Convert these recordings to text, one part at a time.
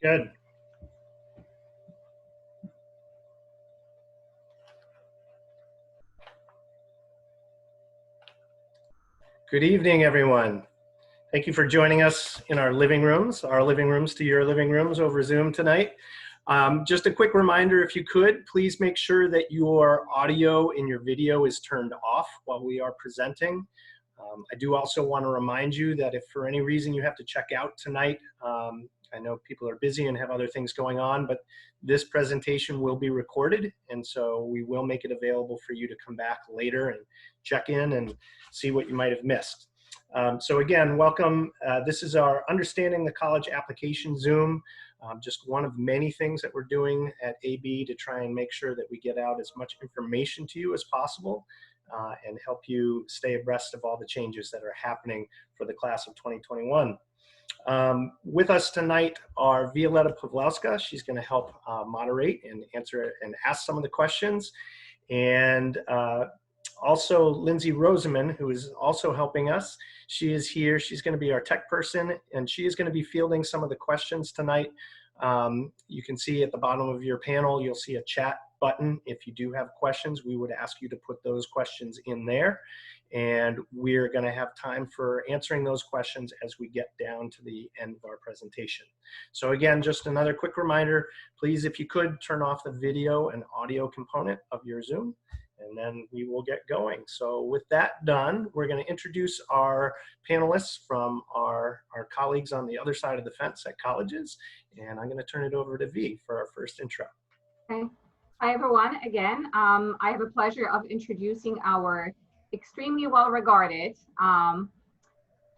Good. Good evening, everyone. Thank you for joining us in our living rooms to your living rooms over Zoom tonight. Just a quick reminder, if you could, please make sure that your audio and your video is turned off while we are presenting. I do also want to remind you that if for any reason you have to check out tonight, I know people are busy and have other things going on, but this presentation will be recorded, and so we will make it available for you to come back later and check in and see what you might have missed. So again, welcome. This is our Understanding the College Application Zoom, just one of many things that we're doing at AB to try and make sure that we get out as much information to you as possible and help you stay abreast of all the changes that are happening for the class of 2021. With us tonight are Violetta Pawlowska. She's going to help moderate and answer and ask some of the questions. And also Lindsay Roseman, who is also helping us. She is here. She's going to be our tech person, and she is going to be fielding some of the questions tonight. You can see at the bottom of your panel, you'll see a chat button. If you do have questions, we would ask you to put those questions in there. And we're going to have time for answering those questions as we get down to the end of our presentation. So again, just another quick reminder, please, if you could, turn off the video and audio component of your Zoom, and then we will get going. So with that done, we're going to introduce our panelists from our colleagues on the other side of the fence at colleges. And I'm going to turn it over to V for our first intro. Okay. Hi, everyone. Again, I have a pleasure of introducing our extremely well-regarded,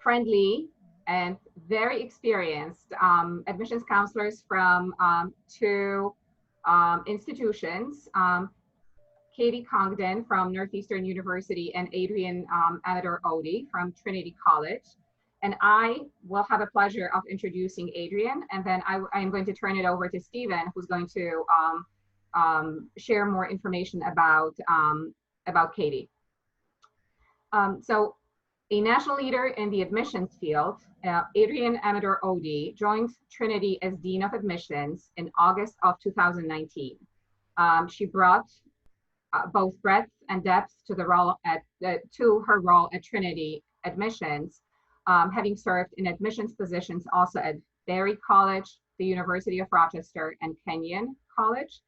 friendly, and very experienced admissions counselors from two institutions, Katie Congdon from Northeastern University and Adrienne Amador-Odie from Trinity College. And I will have a pleasure of introducing Adrienne, and then I'm going to turn it over to Stephen, who's going to share more information about Katie. So a national leader in the admissions field, Adrienne Amador-Odie joined Trinity as Dean of Admissions in August of 2019. She brought both breadth and depth to the role to her role at Trinity Admissions, having served in admissions positions also at Berry College, the University of Rochester, and Kenyon College.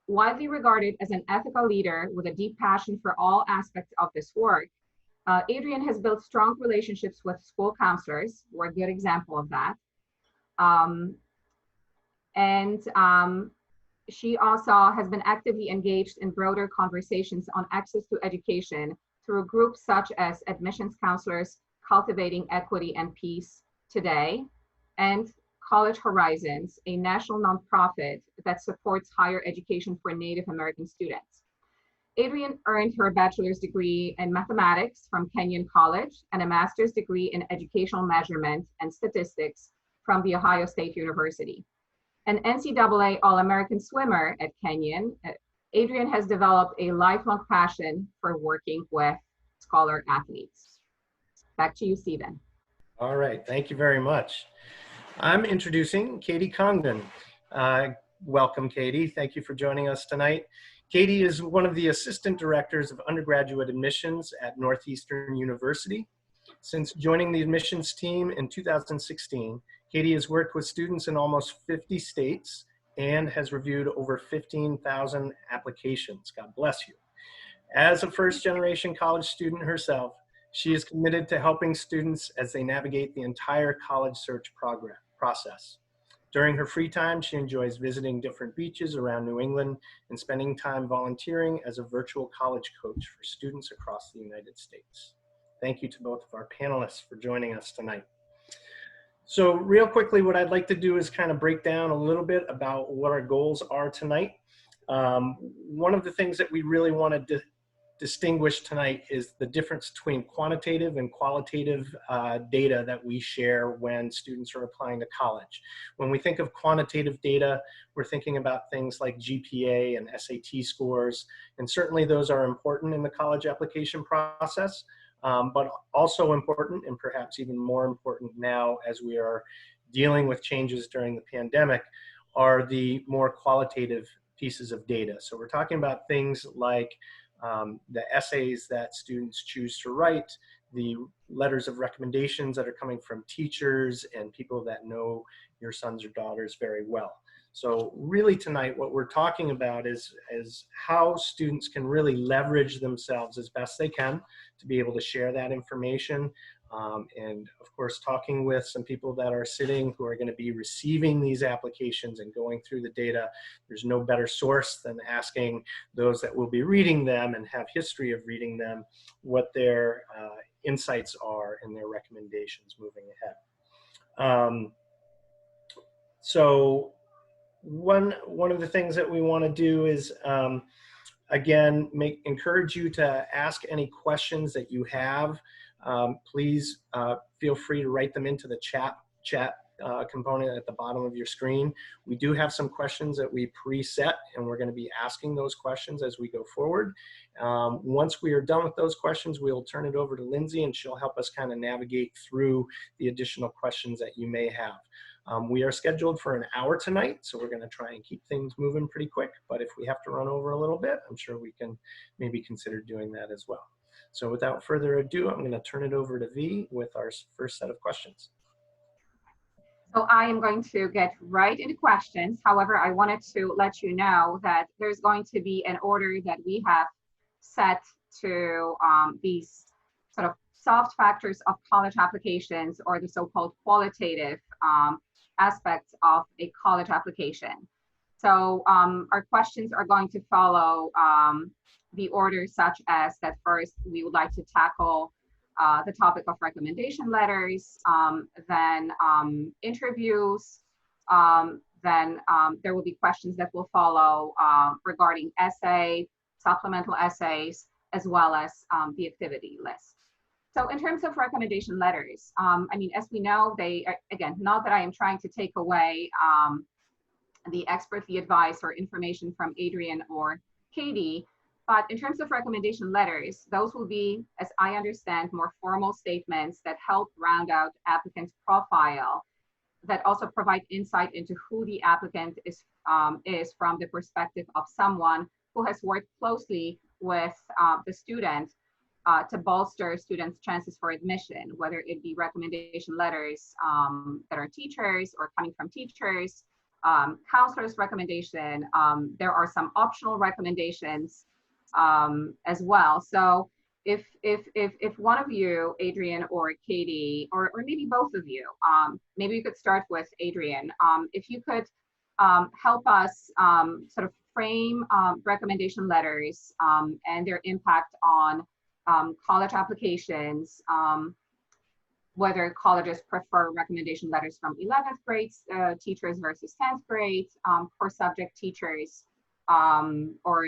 Widely regarded as an ethical leader with a deep passion for all aspects of this work, Adrienne has built strong relationships with school counselors. We're a good example of that. She also has been actively engaged in broader conversations on access to education through groups such as Admissions Counselors Cultivating Equity and Peace Today, and College Horizons, a national nonprofit that supports higher education for Native American students. Adrienne earned her bachelor's degree in mathematics from Kenyon College and a master's degree in educational measurement and statistics from The Ohio State University. An NCAA All-American swimmer at Kenyon, Adrienne has developed a lifelong passion for working with scholar athletes. Back to you, Stephen. All right, thank you very much. I'm introducing Katie Congdon. Welcome, Katie. Thank you for joining us tonight. Katie is one of the assistant directors of undergraduate admissions at Northeastern University. Since joining the admissions team in 2016, Katie has worked with students in almost 50 states and has reviewed over 15,000 applications. God bless you. As a first-generation college student herself, she is committed to helping students as they navigate the entire college search process. During her free time, she enjoys visiting different beaches around New England and spending time volunteering as a virtual college coach for students across the United States. Thank you to both of our panelists for joining us tonight. So real quickly, what I'd like to do is kind of break down a little bit about what our goals are tonight. One of the things that we really wanted to distinguish tonight is the difference between quantitative and qualitative data that we share when students are applying to college. When we think of quantitative data, we're thinking about things like GPA and SAT scores, and certainly those are important in the college application process, but also important, and perhaps even more important now as we are dealing with changes during the pandemic are the more qualitative pieces of data. So we're talking about things like the essays that students choose to write, the letters of recommendations that are coming from teachers and people that know your sons or daughters very well. So really tonight, what we're talking about is how students can really leverage themselves as best they can to be able to share that information. And of course, talking with some people that are sitting who are going to be receiving these applications and going through the data. There's no better source than asking those that will be reading them and have history of reading them what their insights are and their recommendations moving ahead. So one of the things that we want to do is again encourage you to ask any questions that you have. Please feel free to write them into the chat component at the bottom of your screen. We do have some questions that we preset, and we're going to be asking those questions as we go forward. Once we are done with those questions, we'll turn it over to Lindsay, and she'll help us kind of navigate through the additional questions that you may have. We are scheduled for an hour tonight, so we're going to try and keep things moving pretty quick. But if we have to run over a little bit, I'm sure we can maybe consider doing that as well. So without further ado, I'm going to turn it over to V with our first set of questions. So I am going to get right into questions. However, I wanted to let you know that there's going to be an order that we have set to these sort of soft factors of college applications, or the so-called qualitative aspects of a college application. So our questions are going to follow the order, such as that first we would like to tackle the topic of recommendation letters, then interviews, then there will be questions that will follow regarding supplemental essays, as well as the activity list. So in terms of recommendation letters, I mean, as we know, again, not that I am trying to take away the expertly advice or information from Adrian or Katie, but in terms of recommendation letters, those will be, as I understand, more formal statements that help round out applicant's profile, that also provide insight into who the applicant is from the perspective of someone who has worked closely with the student to bolster students' chances for admission, whether it be recommendation letters that are teachers or coming from teachers, counselor's recommendation. There are some optional recommendations as well. So if one of you, Adrian or Katie, or maybe both of you, maybe you could start with Adrian, if you could help us sort of frame recommendation letters and their impact on college applications, whether colleges prefer recommendation letters from 11th grade teachers versus 10th grade core subject teachers, or,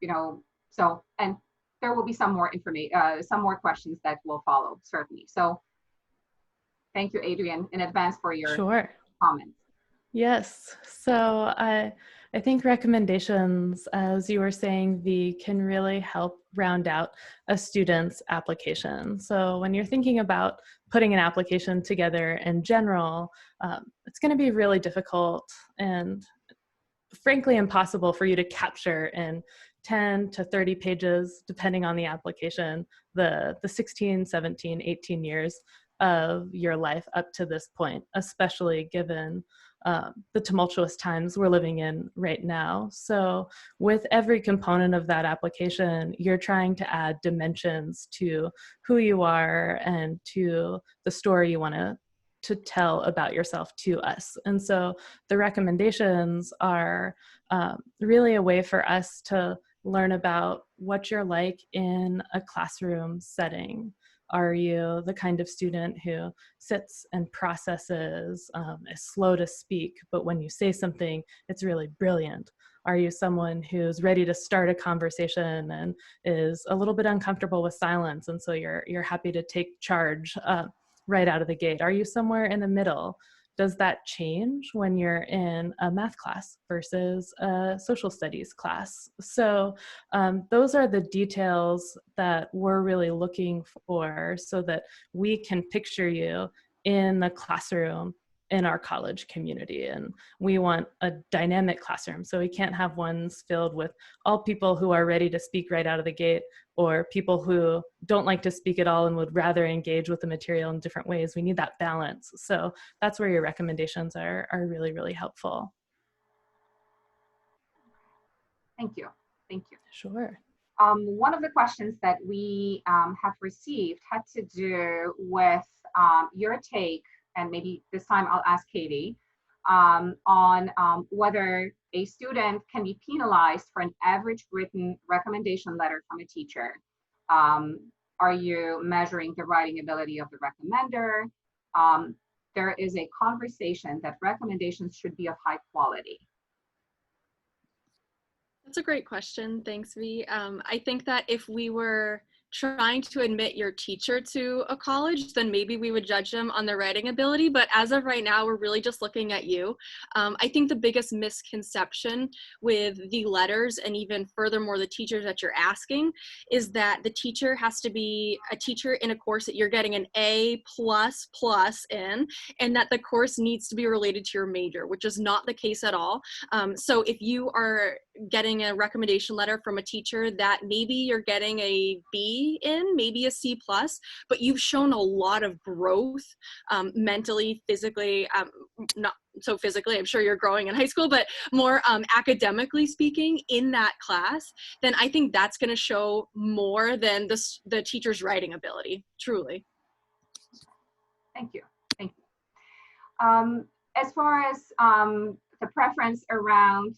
you know, so, and there will be some more information, some more questions that will follow, certainly. So thank you, Adrian, in advance for your comments. Yes. So I think recommendations, as you were saying, can really help round out a student's application. So when you're thinking about putting an application together in general, it's going to be really difficult and frankly impossible for you to capture in 10 to 30 pages, depending on the application, the 16, 17, 18 years of your life up to this point, especially given the tumultuous times we're living in right now. So with every component of that application, you're trying to add dimensions to who you are and to the story you want to tell about yourself to us. And so the recommendations are really a way for us to learn about what you're like in a classroom setting. Are you the kind of student who sits and processes, is slow to speak, but when you say something, it's really brilliant? Are you someone who's ready to start a conversation and is a little bit uncomfortable with silence, and so you're happy to take charge right out of the gate? Are you somewhere in the middle? Does that change when you're in a math class versus a social studies class? So those are the details that we're really looking for so that we can picture you in the classroom in our college community. And we want a dynamic classroom. So we can't have ones filled with all people who are ready to speak right out of the gate, or people who don't like to speak at all and would rather engage with the material in different ways. We need that balance. So that's where your recommendations are really, really helpful. Thank you. Thank you. Sure. One of the questions that we have received had to do with your take, and maybe this time I'll ask Katie, on whether a student can be penalized for an average written recommendation letter from a teacher. Are you measuring the writing ability of the recommender? There is a conversation that recommendations should be of high quality. That's a great question. Thanks, V. I think that if we were trying to admit your teacher to a college, then maybe we would judge them on their writing ability. But as of right now, we're really just looking at you. I think the biggest misconception with the letters, and even furthermore, the teachers that you're asking, is that the teacher has to be a teacher in a course that you're getting an A++ in, and that the course needs to be related to your major, which is not the case at all. So if you are getting a recommendation letter from a teacher that maybe you're getting a B in, maybe a C+, but you've shown a lot of growth mentally, physically, not so physically, I'm sure you're growing in high school, but more academically speaking in that class, then I think that's going to show more than the teacher's writing ability, truly. Thank you. Thank you. As far as the preference around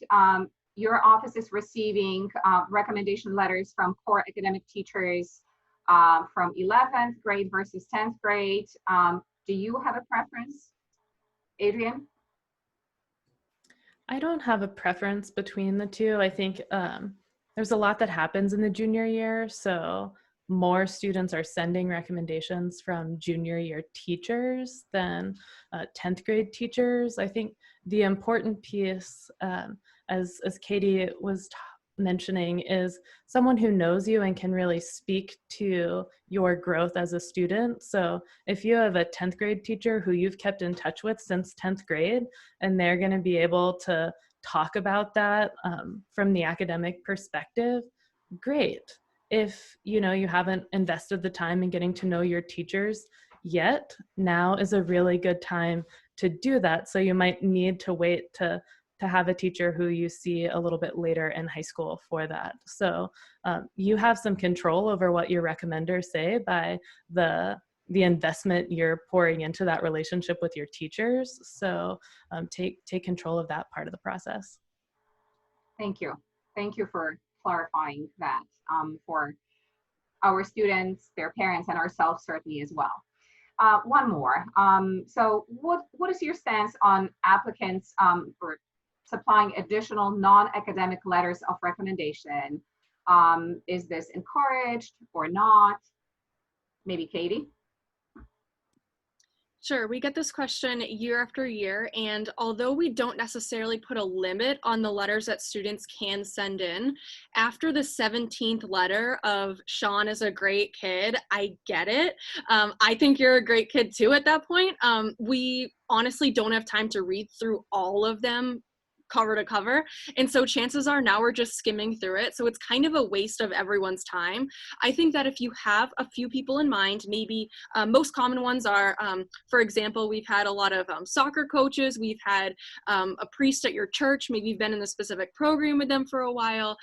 your office is receiving recommendation letters from core academic teachers from 11th grade versus 10th grade. Do you have a preference, Adrian? I don't have a preference between the two. I think there's a lot that happens in the junior year. So more students are sending recommendations from junior year teachers than 10th grade teachers. I think the important piece, as Katie was mentioning, is someone who knows you and can really speak to your growth as a student. So if you have a 10th grade teacher who you've kept in touch with since 10th grade, and they're going to be able to talk about that from the academic perspective, great. If you haven't invested the time in getting to know your teachers yet, now is a really good time to do that. So you might need to wait to have a teacher who you see a little bit later in high school for that. So you have some control over what your recommenders say by the investment you're pouring into that relationship with your teachers. So take control of that part of the process. Thank you. Thank you for clarifying that for our students, their parents, and ourselves certainly as well. One more. So what is your stance on applicants or supplying additional non-academic letters of recommendation? Is this encouraged or not? Maybe Katie? Sure, we get this question year after year, and although we don't necessarily put a limit on the letters that students can send in, after the 17th letter of Sean is a great kid, I get it. I think you're a great kid too at that point. We honestly don't have time to read through all of them cover to cover. And so chances are now we're just skimming through it. So it's kind of a waste of everyone's time. I think that if you have a few people in mind, maybe most common ones are, for example, we've had a lot of soccer coaches. We've had a priest at your church. Maybe you've been in the specific program with them for a while.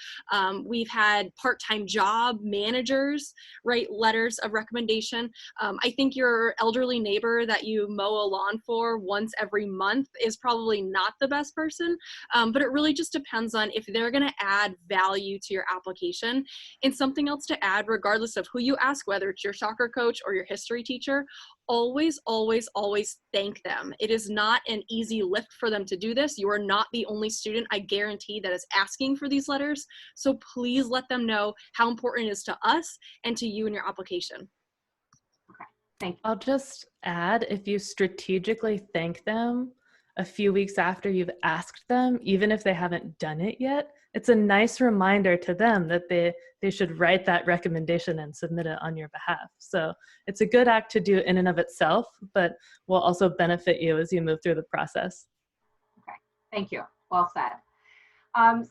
We've had part-time job managers write letters of recommendation. I think your elderly neighbor that you mow a lawn for once every month is probably not the best person. But it really just depends on if they're going to add value to your application. And something else to add, regardless of who you ask, whether it's your soccer coach or your history teacher, always, always, always thank them. It is not an easy lift for them to do this. You are not the only student, I guarantee, that is asking for these letters. So please let them know how important it is to us and to you in your application. Okay, thank you. I'll just add, if you strategically thank them, a few weeks after you've asked them, even if they haven't done it yet, it's a nice reminder to them that they should write that recommendation and submit it on your behalf. So it's a good act to do in and of itself, but will also benefit you as you move through the process. Okay, thank you. Well said.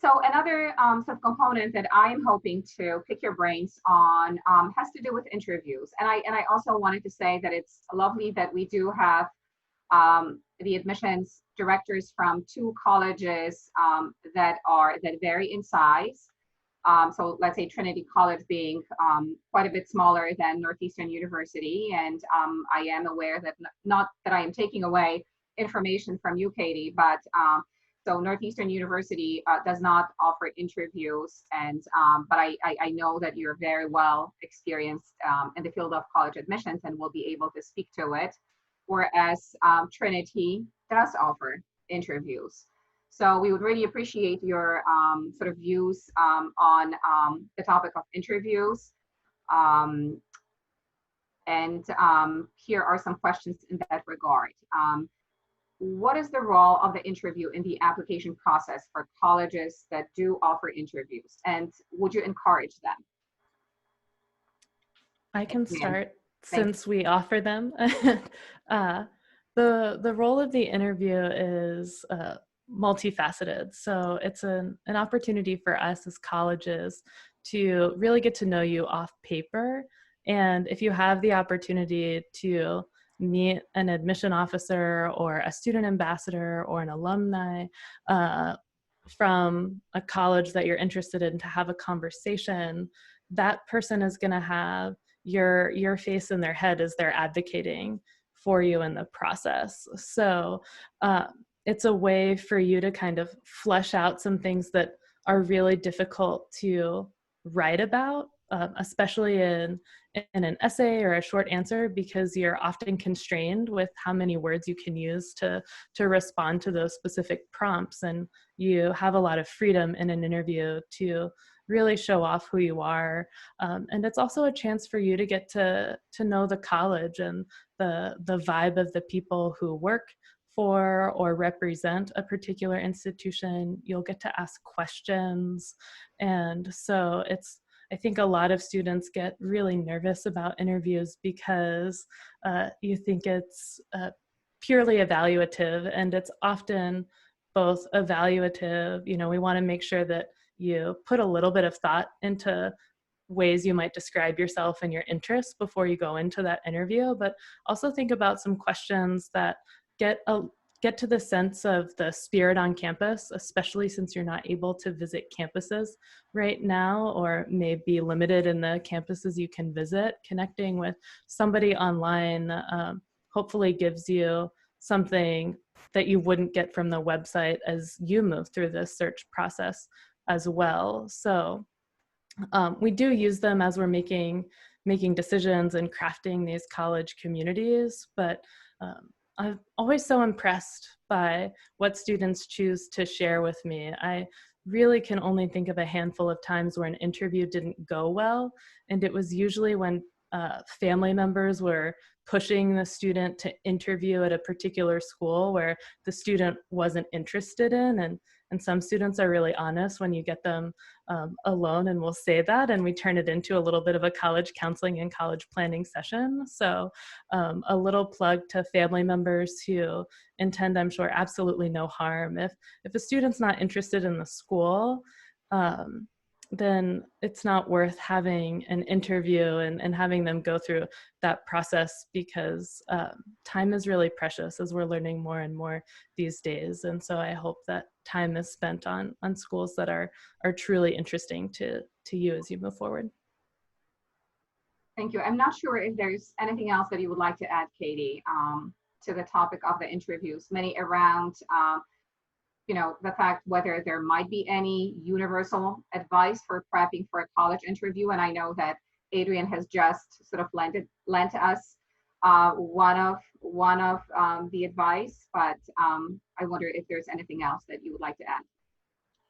So another sort of component that I am hoping to pick your brains on has to do with interviews. And I also wanted to say that it's lovely that we do have the admissions directors from two colleges that vary in size. So let's say Trinity College being quite a bit smaller than Northeastern University. And I am aware that, not that I am taking away information from you, Katie, but so Northeastern University does not offer interviews, and but I know that you're very well experienced in the field of college admissions and will be able to speak to it, whereas Trinity does offer interviews. So we would really appreciate your sort of views on the topic of interviews. Here are some questions in that regard. What is the role of the interview in the application process for colleges that do offer interviews? And would you encourage them? I can start since we offer them. The role of the interview is multifaceted. So it's an opportunity for us as colleges to really get to know you off paper. And if you have the opportunity to meet an admission officer or a student ambassador or an alumni from a college that you're interested in to have a conversation, that person is going to have your face in their head as they're advocating for you in the process. So it's a way for you to kind of flesh out some things that are really difficult to write about, especially in an essay or a short answer, because you're often constrained with how many words you can use to respond to those specific prompts. And you have a lot of freedom in an interview to really show off who you are. And it's also a chance for you to get to know the college and the vibe of the people who work for or represent a particular institution. You'll get to ask questions. And so I think a lot of students get really nervous about interviews because you think it's purely evaluative, and it's often both evaluative. We want to make sure that you put a little bit of thought into ways you might describe yourself and your interests before you go into that interview, but also think about some questions that get to the sense of the spirit on campus, especially since you're not able to visit campuses right now, or may be limited in the campuses you can visit. Connecting with somebody online hopefully gives you something that you wouldn't get from the website as you move through the search process as well. So we do use them as we're making decisions and crafting these college communities, but I'm always so impressed by what students choose to share with me. I really can only think of a handful of times where an interview didn't go well, and it was usually when family members were pushing the student to interview at a particular school where the student wasn't interested in. And some students are really honest when you get them alone and will say that, and we turn it into a little bit of a college counseling and college planning session. So a little plug to family members who intend, I'm sure, absolutely no harm. If a student's not interested in the school, then it's not worth having an interview and having them go through that process, because time is really precious, as we're learning more and more these days. And so I hope that time is spent on schools that are truly interesting to you as you move forward. Thank you. I'm not sure if there's anything else that you would like to add, Katie, to the topic of the interviews, many around the fact whether there might be any universal advice for prepping for a college interview. And I know that Adrian has just sort of lent us one of the advice, but I wonder if there's anything else that you would like to add.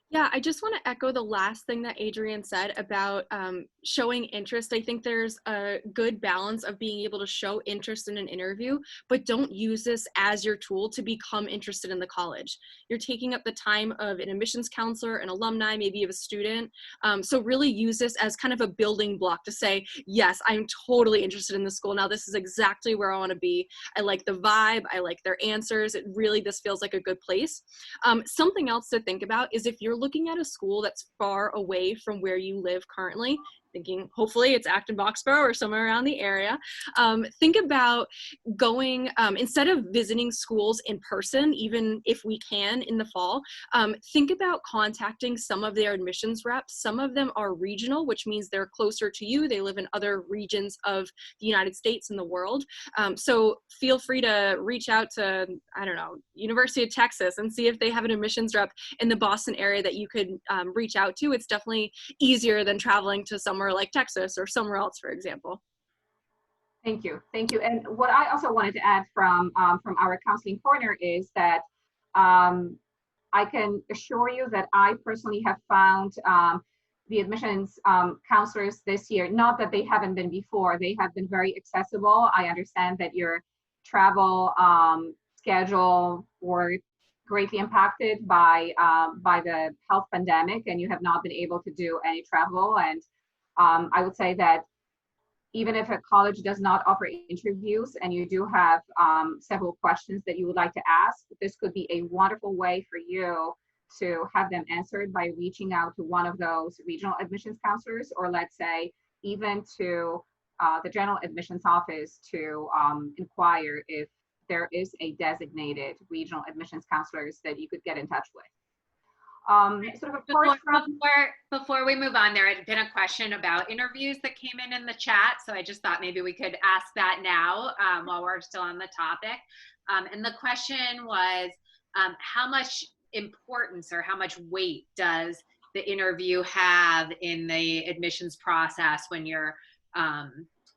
Yeah, I just want to echo the last thing that Adrienne said about showing interest. I think there's a good balance of being able to show interest in an interview, but don't use this as your tool to become interested in the college. You're taking up the time of an admissions counselor, an alumni, maybe of a student. So really use this as kind of a building block to say, yes, I'm totally interested in the school. Now this is exactly where I want to be. I like the vibe. I like their answers. This feels like a good place. Something else to think about is if you're looking at a school that's far away from where you live currently, thinking hopefully it's Acton Boxborough or somewhere around the area, think about going, instead of visiting schools in person, even if we can in the fall, think about contacting some of their admissions reps. Some of them are regional, which means they're closer to you. They live in other regions of the United States and the world. So feel free to reach out to, I don't know, University of Texas and see if they have an admissions rep in the Boston area that you could reach out to. It's definitely easier than traveling to somewhere like Texas or somewhere else, for example. Thank you. Thank you. And what I also wanted to add from our counseling corner is that I can assure you that I personally have found the admissions counselors this year, not that they haven't been before, they have been very accessible. I understand that your travel schedule were greatly impacted by the health pandemic, and you have not been able to do any travel. And I would say that even if a college does not offer interviews and you do have several questions that you would like to ask, this could be a wonderful way for you to have them answered by reaching out to one of those regional admissions counselors, or let's say even to the general admissions office to inquire if there is a designated regional admissions counselors that you could get in touch with. Sort of before we move on, there had been a question about interviews that came in the chat. So I just thought maybe we could ask that now while we're still on the topic. And the question was, how much importance or how much weight does the interview have in the admissions process when you're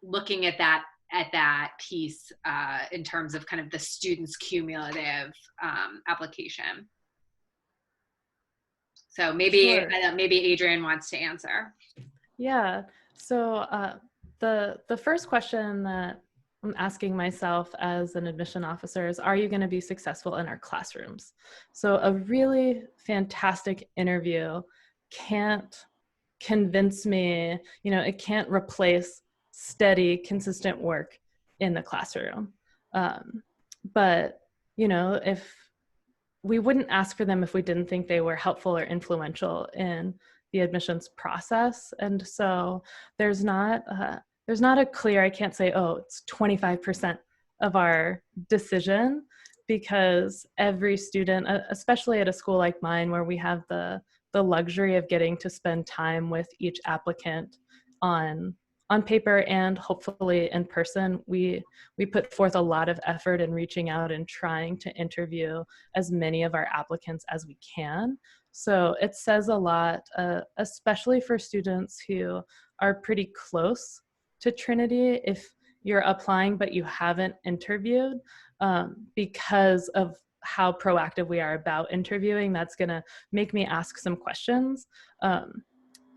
looking at that piece in terms of kind of the student's cumulative application? So maybe Sure. maybe Adrienne wants to answer. Yeah. So the first question that I'm asking myself as an admission officer is, are you going to be successful in our classrooms? So a really fantastic interview can't convince me, it can't replace steady, consistent work in the classroom. But, if we wouldn't ask for them if we didn't think they were helpful or influential in the admissions process. And so there's not a clear, I can't say, oh, it's 25% of our decision, because every student, especially at a school like mine where we have the luxury of getting to spend time with each applicant on paper and hopefully in person, we put forth a lot of effort in reaching out and trying to interview as many of our applicants as we can. So it says a lot, especially for students who are pretty close to Trinity, if you're applying but you haven't interviewed, because of how proactive we are about interviewing. That's going to make me ask some questions.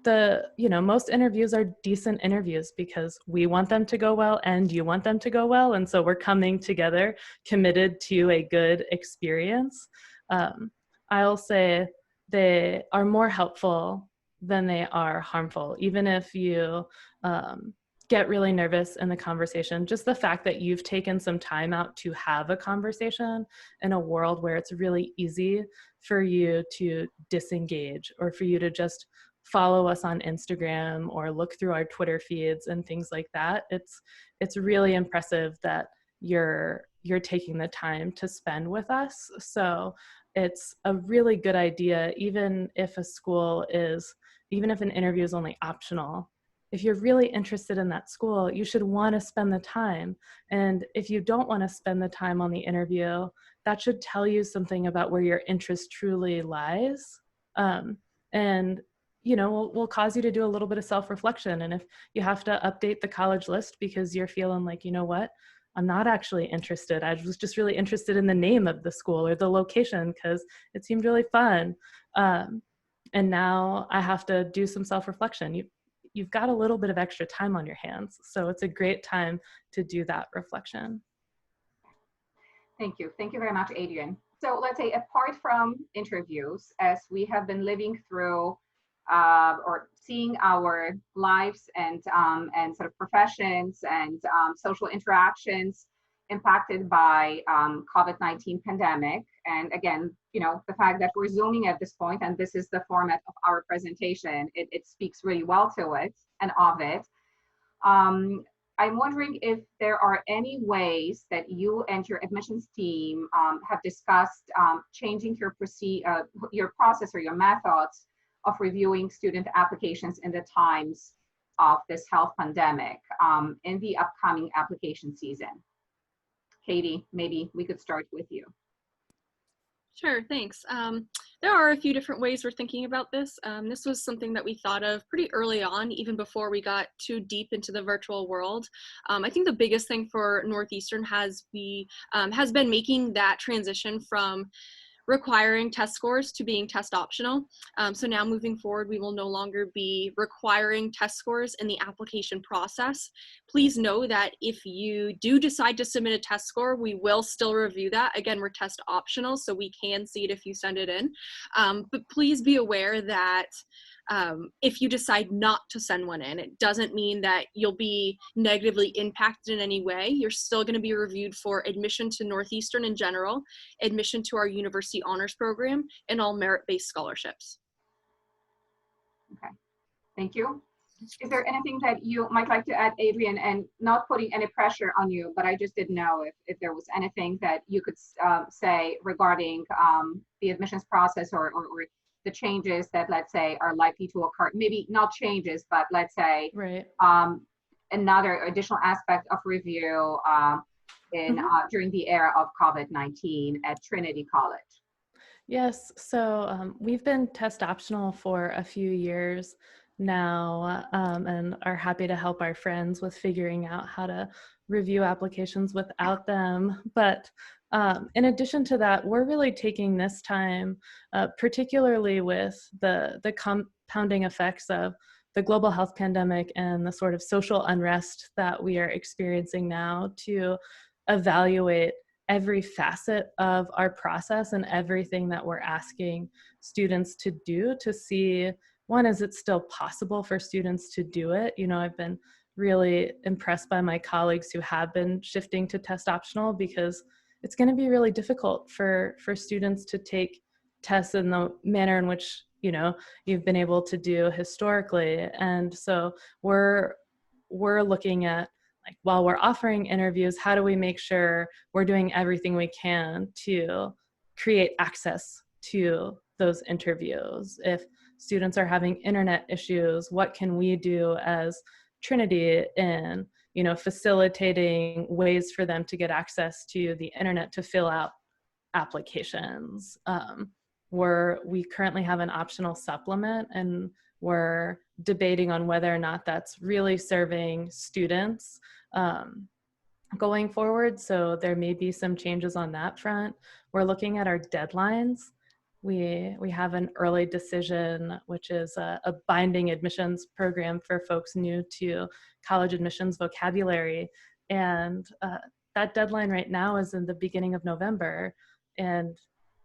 Most interviews are decent interviews because we want them to go well and you want them to go well. And so we're coming together committed to a good experience. I'll say they are more helpful than they are harmful. Even if you get really nervous in the conversation, just the fact that you've taken some time out to have a conversation in a world where it's really easy for you to disengage or for you to just follow us on Instagram or look through our Twitter feeds and things like that. It's really impressive that you're taking the time to spend with us. So it's a really good idea, even if an interview is only optional. If you're really interested in that school, you should want to spend the time. And if you don't want to spend the time on the interview, that should tell you something about where your interest truly lies. And will cause you to do a little bit of self-reflection. And if you have to update the college list because you're feeling like, what, I'm not actually interested. I was just really interested in the name of the school or the location because it seemed really fun. and now I have to do some self-reflection. You've got a little bit of extra time on your hands, so it's a great time to do that reflection. Thank you. Thank you very much, Adrian. So let's say, apart from interviews, as we have been living through or seeing our lives and sort of professions and social interactions impacted by COVID-19 pandemic. And again, you know, the fact that we're Zooming at this point, and this is the format of our presentation, it speaks really well to it and of it. I'm wondering if there are any ways that you and your admissions team have discussed changing your process or your methods of reviewing student applications in the times of this health pandemic in the upcoming application season. Katie, maybe we could start with you. Sure, thanks. There are a few different ways we're thinking about this. This was something that we thought of pretty early on, even before we got too deep into the virtual world. I think the biggest thing for Northeastern has been making that transition from requiring test scores to being test optional. So now moving forward, we will no longer be requiring test scores in the application process. Please know that if you do decide to submit a test score, we will still review that. Again, we're test optional, so we can see it if you send it in. But please be aware that if you decide not to send one in, it doesn't mean that you'll be negatively impacted in any way. You're still going to be reviewed for admission to Northeastern in general, admission to our university honors program, and all merit-based scholarships. Okay, thank you. Is there anything that you might like to add, Adrian, and not putting any pressure on you, but I just didn't know if there was anything that you could say regarding the admissions process or the changes that, let's say, are likely to occur, maybe not changes, but let's say Right. Another additional aspect of review during the era of COVID-19 at Trinity College. Yes, so we've been test optional for a few years now, and are happy to help our friends with figuring out how to review applications without them. But in addition to that, we're really taking this time, particularly with the compounding effects of the global health pandemic and the sort of social unrest that we are experiencing now, to evaluate every facet of our process and everything that we're asking students to do, to see, one, is it still possible for students to do it? You know, I've been really impressed by my colleagues who have been shifting to test optional, because it's going to be really difficult for students to take tests in the manner in which, you know, you've been able to do historically. And so we're looking at, like, while we're offering interviews, how do we make sure we're doing everything we can to create access to those interviews? If students are having internet issues, what can we do as Trinity in, you know, facilitating ways for them to get access to the internet to fill out applications? We currently have an optional supplement, and we're debating on whether or not that's really serving students going forward. So there may be some changes on that front. We're looking at our deadlines. We have an early decision, which is a binding admissions program for folks new to college admissions vocabulary. And that deadline right now is in the beginning of November. And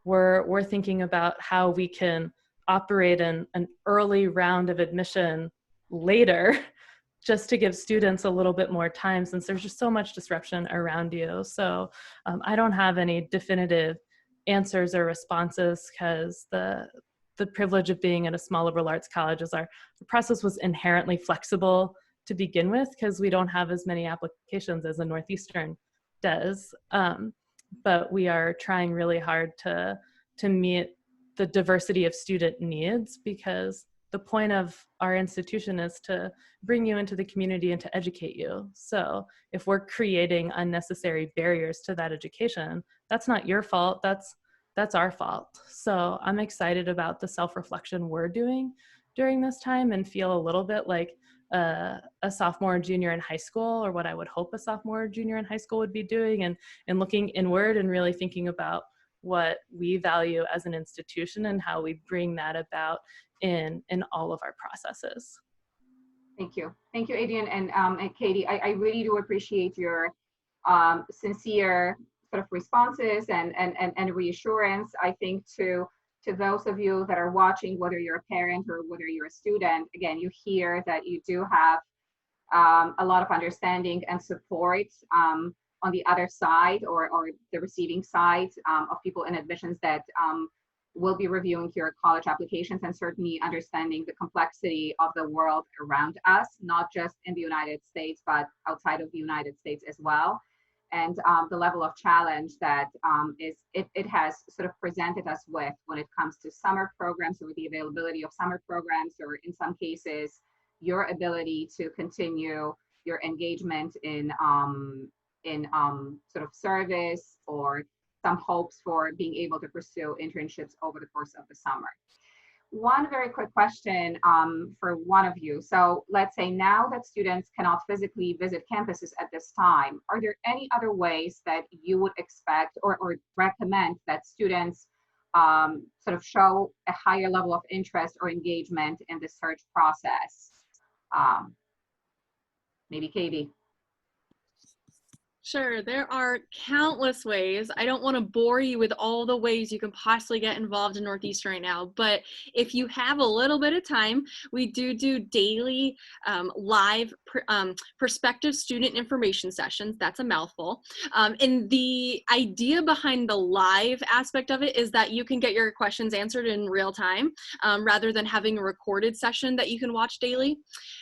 we're thinking about how we can operate an early round of admission later, just to give students a little bit more time, since there's just so much disruption around you. So I don't have any definitive answers or responses, because the privilege of being at a small liberal arts college is the process was inherently flexible to begin with, because we don't have as many applications as a Northeastern does. But we are trying really hard to meet the diversity of student needs, because the point of our institution is to bring you into the community and to educate you. So if we're creating unnecessary barriers to that education, that's not your fault, that's our fault. So I'm excited about the self-reflection we're doing during this time, and feel a little bit like a sophomore or junior in high school, or what I would hope a sophomore or junior in high school would be doing, and looking inward and really thinking about what we value as an institution and how we bring that about in all of our processes. Thank you. Thank you, Adrian and Katie. I really do appreciate your sincere sort of responses and reassurance. I think to those of you that are watching, whether you're a parent or whether you're a student, again, you hear that you do have a lot of understanding and support on the other side or the receiving side of people in admissions that will be reviewing your college applications, and certainly understanding the complexity of the world around us, not just in the United States, but outside of the United States as well. And the level of challenge that it has sort of presented us with when it comes to summer programs, or the availability of summer programs, or in some cases, your ability to continue your engagement in sort of service, or some hopes for being able to pursue internships over the course of the summer. One very quick question for one of you. So let's say now that students cannot physically visit campuses at this time, are there any other ways that you would expect or recommend that students sort of show a higher level of interest or engagement in the search process? Maybe Katie. Sure, there are countless ways. I don't want to bore you with all the ways you can possibly get involved in Northeastern right now, but if you have a little bit of time, we do daily live prospective student information sessions. That's a mouthful. And the idea behind the live aspect of it is that you can get your questions answered in real time rather than having a recorded session that you can watch daily.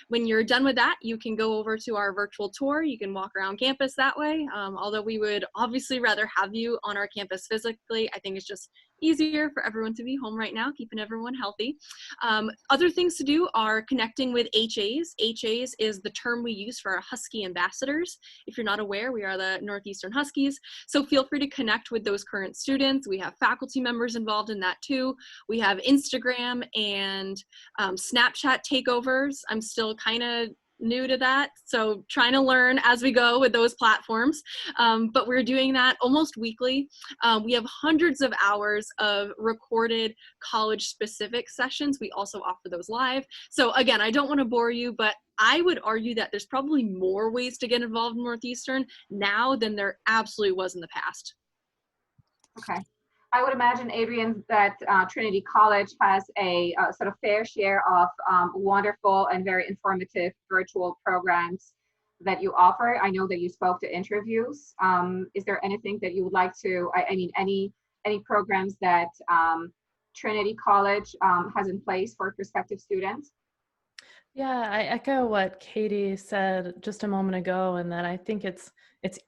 When you're done with that, you can go over to our virtual tour. You can walk around campus that way. Although we would obviously rather have you on our campus physically, I think it's just easier for everyone to be home right now, keeping everyone healthy. Other things to do are connecting with HAs. HAs is the term we use for our Husky ambassadors. If you're not aware, we are the Northeastern Huskies. So feel free to connect with those current students. We have faculty members involved in that too. We have Instagram and Snapchat takeovers. I'm still kind of new to that, so trying to learn as we go with those platforms, but we're doing that almost weekly. We have hundreds of hours of recorded college specific sessions. We also offer those live. So again, I don't want to bore you, but I would argue that there's probably more ways to get involved in Northeastern now than there absolutely was in the past. Okay. I would imagine, Adrian, that Trinity College has a sort of fair share of wonderful and very informative virtual programs that you offer. I know that you spoke to interviews. Is there anything that you would like to, I mean, any programs that Trinity College has in place for prospective students? Yeah, I echo what Katie said just a moment ago, and that I think it's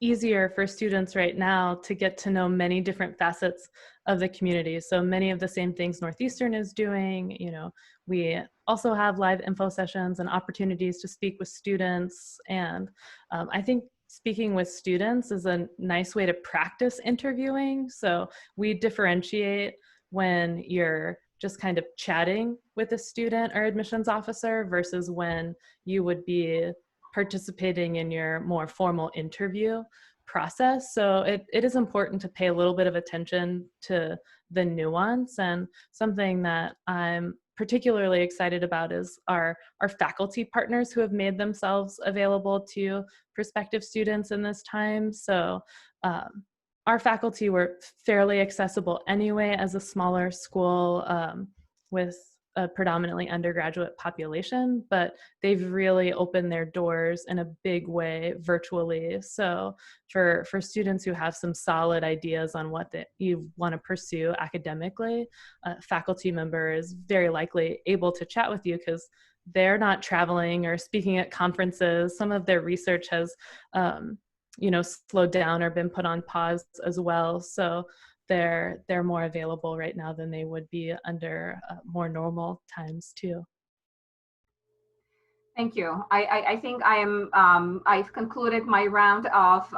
easier for students right now to get to know many different facets of the community. So many of the same things Northeastern is doing. You know, we also have live info sessions and opportunities to speak with students. And I think speaking with students is a nice way to practice interviewing. So we differentiate when you're just kind of chatting with a student or admissions officer versus when you would be participating in your more formal interview process. So it is important to pay a little bit of attention to the nuance. And something that I'm particularly excited about is our faculty partners who have made themselves available to prospective students in this time. So our faculty were fairly accessible anyway as a smaller school with a predominantly undergraduate population, but they've really opened their doors in a big way virtually. So for students who have some solid ideas on what you want to pursue academically, a faculty member is very likely able to chat with you because they're not traveling or speaking at conferences. Some of their research has slowed down or been put on pause as well. So they're more available right now than they would be under more normal times too. Thank you. I think I've concluded my round of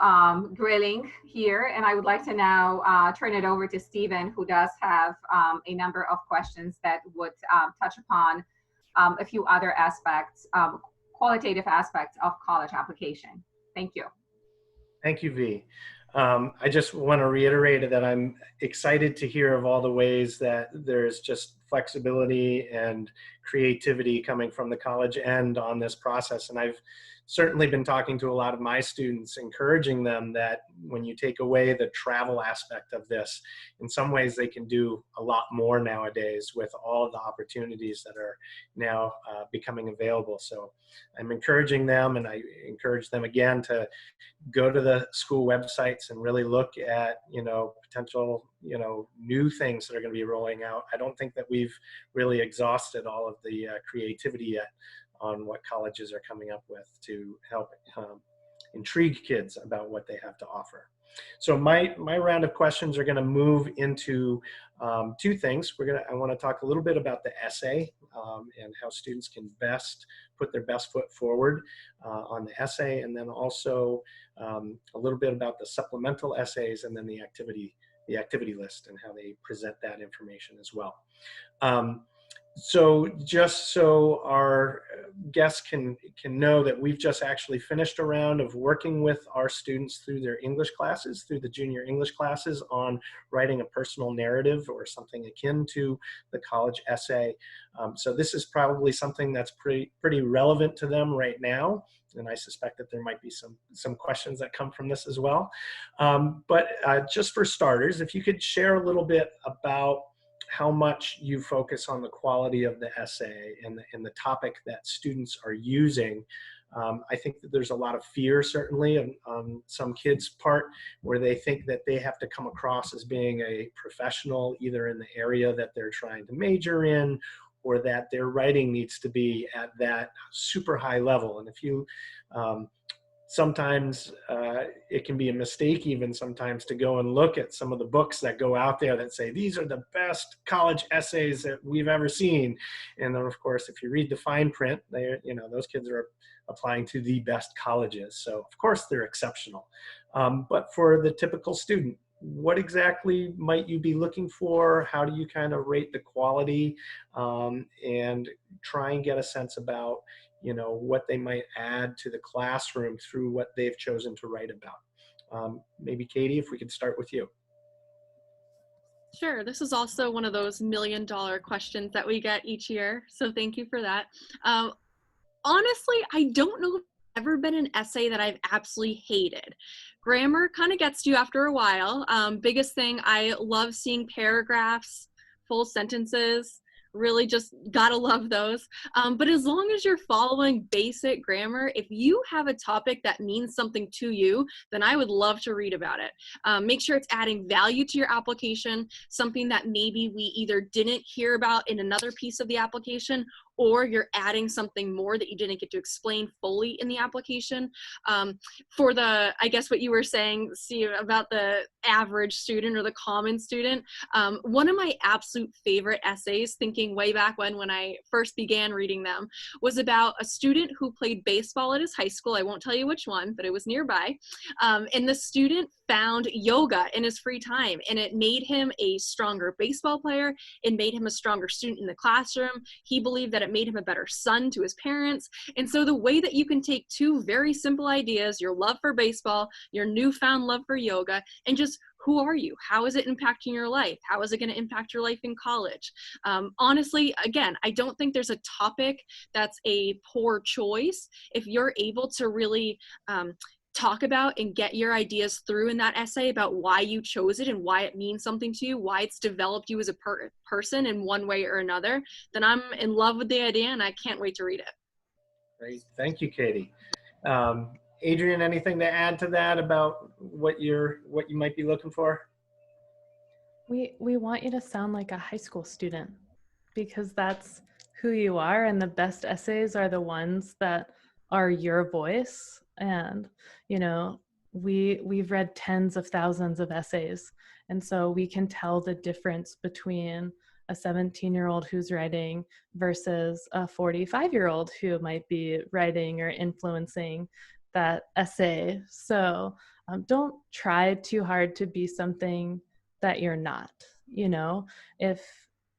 grilling here, and I would like to now turn it over to Stephen, who does have a number of questions that would touch upon a few other aspects, qualitative aspects of college application. Thank you. Thank you, V. I just want to reiterate that I'm excited to hear of all the ways that there's just flexibility and creativity coming from the college end on this process. And I've certainly been talking to a lot of my students, encouraging them that when you take away the travel aspect of this, in some ways they can do a lot more nowadays with all of the opportunities that are now becoming available. So I'm encouraging them, and I encourage them again to go to the school websites and really look at, potential, new things that are going to be rolling out. I don't think that we've really exhausted all of the creativity yet on what colleges are coming up with to help intrigue kids about what they have to offer. So my round of questions are going to move into two things. I want to talk a little bit about the essay and how students can best put their best foot forward on the essay, and then also a little bit about the supplemental essays, and then the activity list and how they present that information as well. So just so our guests can know that we've just actually finished a round of working with our students through their English classes, through the junior English classes, on writing a personal narrative or something akin to the college essay. So this is probably something that's pretty relevant to them right now. And I suspect that there might be some questions that come from this as well. But just for starters, if you could share a little bit about how much you focus on the quality of the essay and the topic that students are using. I think that there's a lot of fear, certainly, on some kids' part, where they think that they have to come across as being a professional, either in the area that they're trying to major in, or that their writing needs to be at that super high level. And if you sometimes it can be a mistake even sometimes to go and look at some of the books that go out there that say these are the best college essays that we've ever seen. And then of course, if you read the fine print, those kids are applying to the best colleges. So of course they're exceptional. But for the typical student, what exactly might you be looking for? How do you kind of rate the quality and try and get a sense about what they might add to the classroom through what they've chosen to write about? Maybe Katie, if we could start with you. Sure. This is also one of those $1 million questions that we get each year. So thank you for that. Honestly, I don't know if there's ever been an essay that I've absolutely hated. Grammar kind of gets to you after a while. Biggest thing, I love seeing paragraphs, full sentences. Really just gotta love those. But as long as you're following basic grammar, if you have a topic that means something to you, then I would love to read about it. Make sure it's adding value to your application, something that maybe we either didn't hear about in another piece of the application, or you're adding something more that you didn't get to explain fully in the application. For I guess what you were saying, see, about the average student or the common student, one of my absolute favorite essays, thinking way back when I first began reading them, was about a student who played baseball at his high school. I won't tell you which one, but it was nearby. And the student found yoga in his free time, and it made him a stronger baseball player. It made him a stronger student in the classroom. He believed that it made him a better son to his parents. And so the way that you can take two very simple ideas, your love for baseball, your newfound love for yoga, and just who are you? How is it impacting your life? How is it going to impact your life in college? Honestly, again, I don't think there's a topic that's a poor choice. If you're able to really talk about and get your ideas through in that essay about why you chose it and why it means something to you, why it's developed you as a person in one way or another, then I'm in love with the idea and I can't wait to read it. Great. Thank you, Katie. Adrian, anything to add to that about what you might be looking for? We want you to sound like a high school student, because that's who you are, and the best essays are the ones that are your voice. And we've read tens of thousands of essays, and so we can tell the difference between a 17-year-old who's writing versus a 45-year-old who might be writing or influencing that essay. So don't try too hard to be something that you're not. If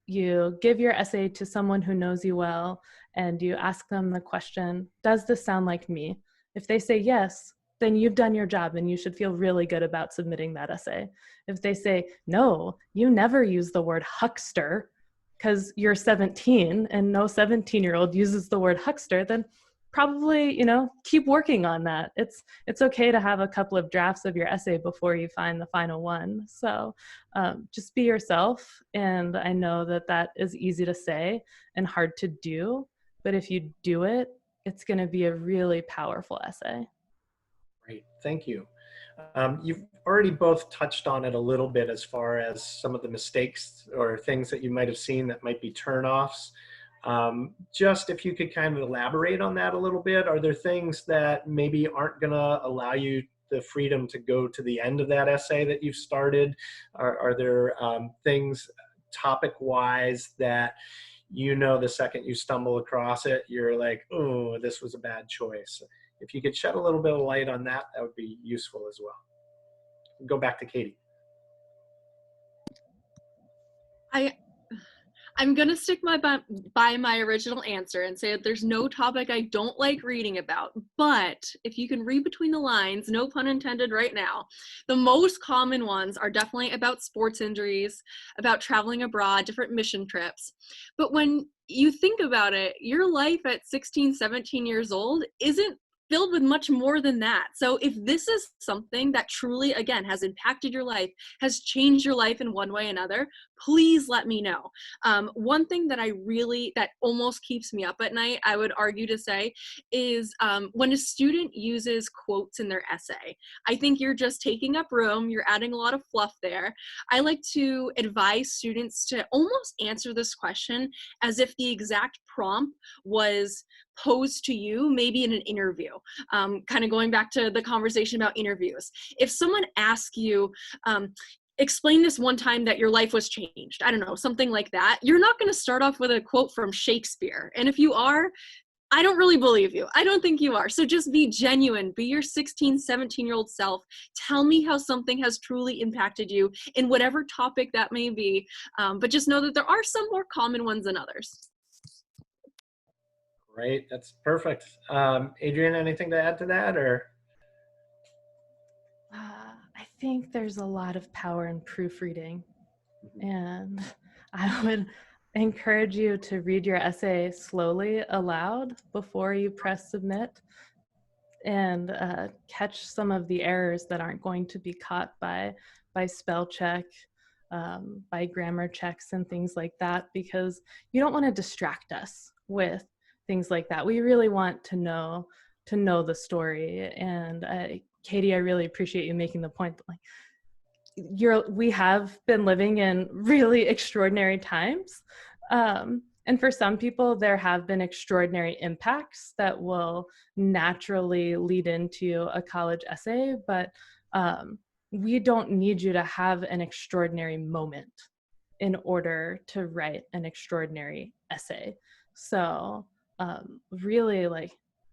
you give your essay to someone who knows you well and you ask them the question, does this sound like me? If they say yes, then you've done your job and you should feel really good about submitting that essay. If they say, no, you never use the word huckster because you're 17 and no 17-year-old uses the word huckster, then probably, keep working on that. It's okay to have a couple of drafts of your essay before you find the final one. So just be yourself. And I know that that is easy to say and hard to do, but if you do it, it's going to be a really powerful essay. Great, thank you. You've already both touched on it a little bit as far as some of the mistakes or things that you might have seen that might be turnoffs. Just if you could kind of elaborate on that a little bit, are there things that maybe aren't going to allow you the freedom to go to the end of that essay that you've started? Are there things topic-wise that the second you stumble across it, you're like, oh, this was a bad choice? If you could shed a little bit of light on that, that would be useful as well. Go back to Katie. I'm gonna stick by my original answer and say that there's no topic I don't like reading about, but if you can read between the lines, no pun intended right now, the most common ones are definitely about sports injuries, about traveling abroad, different mission trips. But when you think about it, your life at 16, 17 years old isn't filled with much more than that. So if this is something that truly, again, has impacted your life, has changed your life in one way or another, please let me know. One thing that that almost keeps me up at night, I would argue to say, is when a student uses quotes in their essay. I think you're just taking up room, you're adding a lot of fluff there. I like to advise students to almost answer this question as if the exact prompt was posed to you, maybe in an interview. Kind of going back to the conversation about interviews. If someone asks you, explain this one time that your life was changed, I don't know, something like that, you're not going to start off with a quote from Shakespeare. And if you are, I don't really believe you. I don't think you are. So just be genuine, be your 16, 17-year-old self. Tell me how something has truly impacted you in whatever topic that may be. But just know that there are some more common ones than others. Great, that's perfect. Adrienne, anything to add to that, or? I think there's a lot of power in proofreading, and I would encourage you to read your essay slowly aloud before you press submit, and catch some of the errors that aren't going to be caught by spell check, by grammar checks and things like that, because you don't want to distract us with things like that. We really want to know the story. And Katie, I really appreciate you making the point that, like, we have been living in really extraordinary times. And for some people, there have been extraordinary impacts that will naturally lead into a college essay, but we don't need you to have an extraordinary moment in order to write an extraordinary essay. So really, like,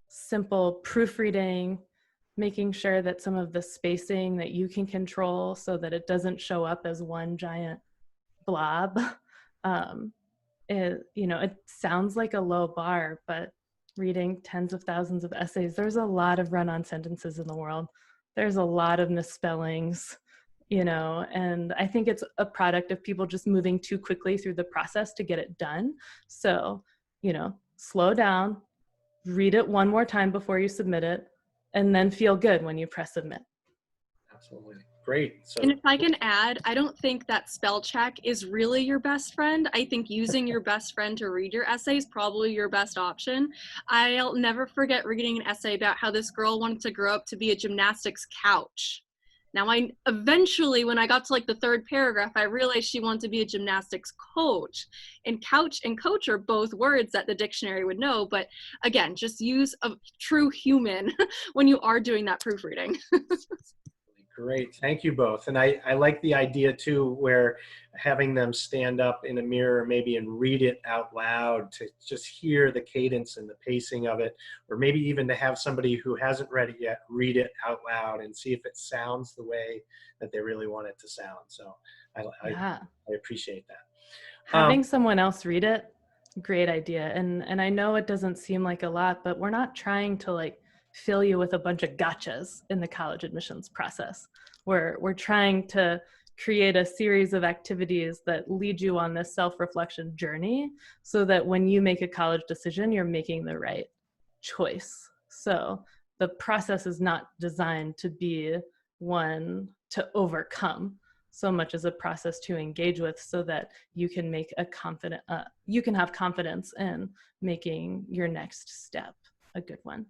simple proofreading, making sure that some of the spacing that you can control so that it doesn't show up as one giant blob. It sounds like a low bar, but reading tens of thousands of essays, there's a lot of run-on sentences in the world. There's a lot of misspellings, and I think it's a product of people just moving too quickly through the process to get it done. So, slow down, read it one more time before you submit it, and then feel good when you press submit. Absolutely. Great. So, and if I can add, I don't think that spell check is really your best friend. I think using your best friend to read your essay is probably your best option. I'll never forget reading an essay about how this girl wanted to grow up to be a gymnastics couch. Now, eventually, when I got to like the third paragraph, I realized she wanted to be a gymnastics coach. And couch and coach are both words that the dictionary would know. But again, just use a true human when you are doing that proofreading. Great, thank you both. And I like the idea too, where having them stand up in a mirror maybe and read it out loud to just hear the cadence and the pacing of it, or maybe even to have somebody who hasn't read it yet read it out loud and see if it sounds the way that they really want it to sound. So I appreciate that. Having someone else read it, great idea. And I know it doesn't seem like a lot, but we're not trying to like fill you with a bunch of gotchas in the college admissions process. We're trying to create a series of activities that lead you on this self-reflection journey so that when you make a college decision, you're making the right choice. So the process is not designed to be one to overcome so much as a process to engage with so that you can make a confident, you can have confidence in making your next step a good one.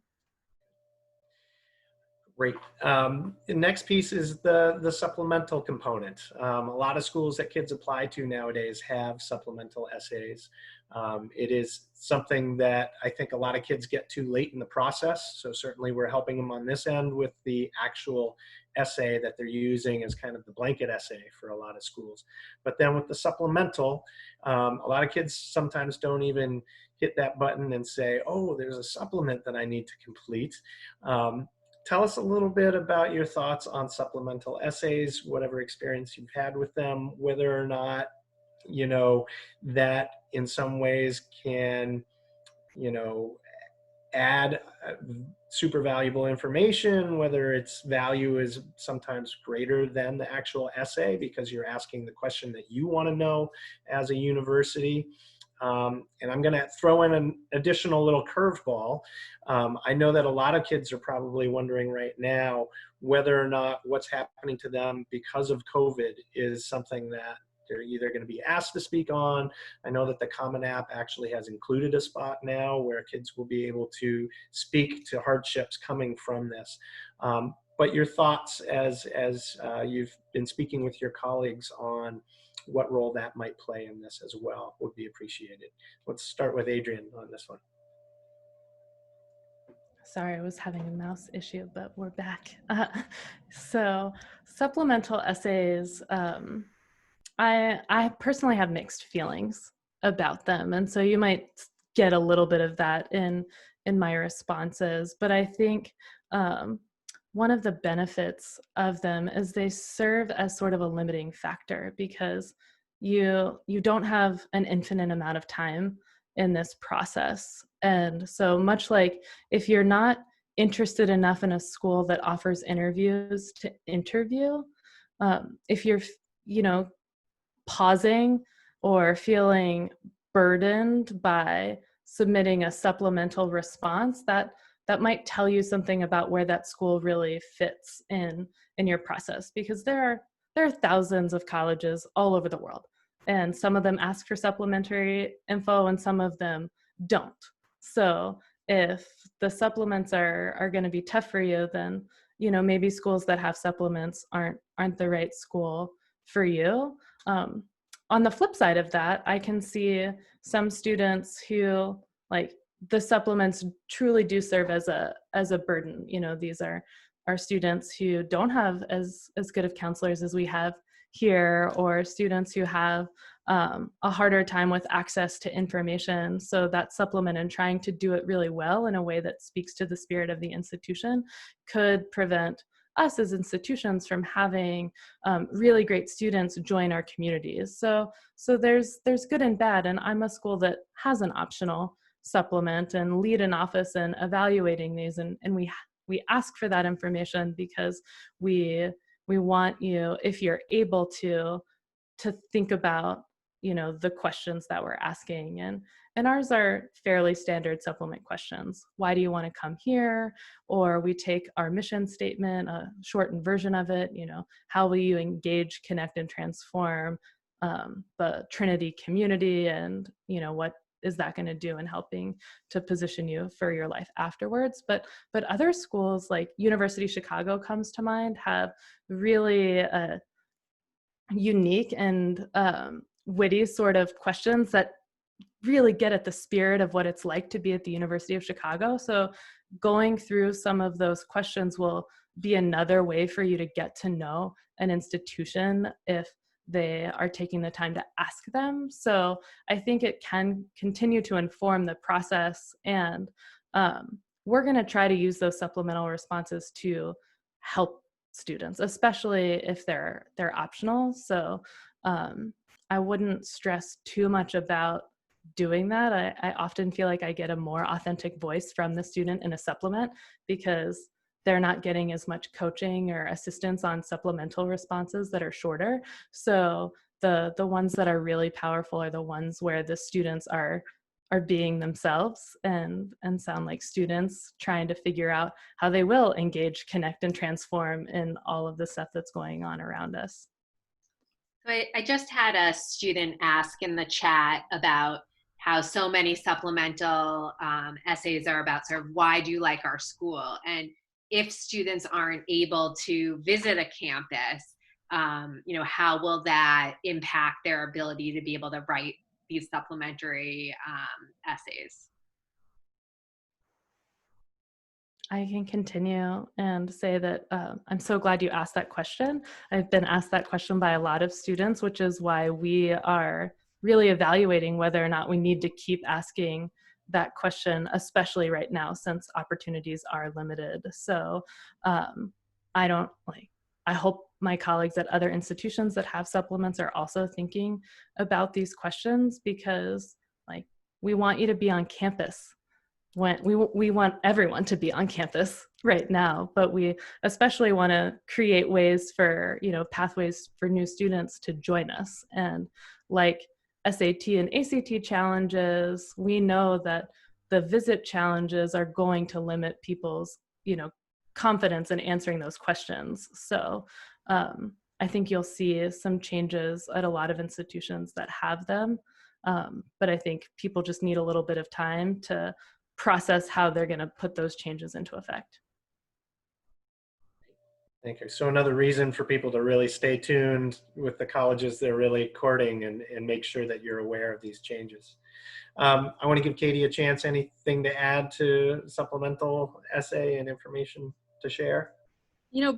Great. The next piece is the supplemental component. A lot of schools that kids apply to nowadays have supplemental essays. It is something that I think a lot of kids get too late in the process. So certainly we're helping them on this end with the actual essay that they're using as kind of the blanket essay for a lot of schools. But then with the supplemental, a lot of kids sometimes don't even hit that button and say, oh, there's a supplement that I need to complete. Tell us a little bit about your thoughts on supplemental essays, whatever experience you've had with them, whether or not, you know, that in some ways can, you know, add super valuable information, whether its value is sometimes greater than the actual essay because you're asking the question that you want to know as a university. And I'm going to throw in an additional little curveball. I know that a lot of kids are probably wondering right now whether or not what's happening to them because of COVID is something that they're either going to be asked to speak on. I know that the Common App actually has included a spot now where kids will be able to speak to hardships coming from this. But your thoughts as you've been speaking with your colleagues on what role that might play in this as well would be appreciated. Let's start with Adrian on this one. Sorry, I was having a mouse issue, but we're back. So supplemental essays, I personally have mixed feelings about them. And so you might get a little bit of that in my responses, but I think one of the benefits of them is they serve as sort of a limiting factor because you don't have an infinite amount of time in this process. And so much like if you're not interested enough in a school that offers interviews to interview, if you're, you know, pausing or feeling burdened by submitting a supplemental response, that might tell you something about where that school really fits in your process, because there are thousands of colleges all over the world, and some of them ask for supplementary info and some of them don't. So if the supplements are going to be tough for you, then, you know, maybe schools that have supplements aren't the right school for you. On the flip side of that, I can see some students who, like, the supplements truly do serve as a burden. You know, these are students who don't have as good of counselors as we have here, or students who have a harder time with access to information. So that supplement and trying to do it really well in a way that speaks to the spirit of the institution could prevent us as institutions from having really great students join our communities. So there's good and bad, and I'm a school that has an optional supplement and lead an office in evaluating these, and we ask for that information because we want you, if you're able to think about, you know, the questions that we're asking, and ours are fairly standard supplement questions. Why do you want to come here? Or we take our mission statement, a shortened version of it, you know, how will you engage, connect, and transform the Trinity community, and, you know, what is that going to do in helping to position you for your life afterwards? But other schools like University of Chicago comes to mind, have really unique and witty sort of questions that really get at the spirit of what it's like to be at the University of Chicago. So going through some of those questions will be another way for you to get to know an institution if they are taking the time to ask them. So I think it can continue to inform the process, and we're going to try to use those supplemental responses to help students, especially if they're optional. So I wouldn't stress too much about doing that. I often feel like I get a more authentic voice from the student in a supplement because they're not getting as much coaching or assistance on supplemental responses that are shorter. So the ones that are really powerful are the ones where the students are being themselves and sound like students trying to figure out how they will engage, connect, and transform in all of the stuff that's going on around us. So I just had a student ask in the chat about how so many supplemental essays are about sort of why do you like our school? And if students aren't able to visit a campus, how will that impact their ability to be able to write these supplementary essays? I can continue and say that I'm so glad you asked that question. I've been asked that question by a lot of students, which is why we are really evaluating whether or not we need to keep asking that question, especially right now, since opportunities are limited. So I hope my colleagues at other institutions that have supplements are also thinking about these questions, because we want you to be on campus. When we want everyone to be on campus right now, but we especially want to create ways for, pathways for new students to join us. And like SAT and ACT challenges, we know that the visit challenges are going to limit people's, confidence in answering those questions. So I think you'll see some changes at a lot of institutions that have them. But I think people just need a little bit of time to process how they're going to put those changes into effect. Thank you. So another reason for people to really stay tuned with the colleges they're really courting and make sure that you're aware of these changes. I want to give Katie a chance. Anything to add to supplemental essay and information to share?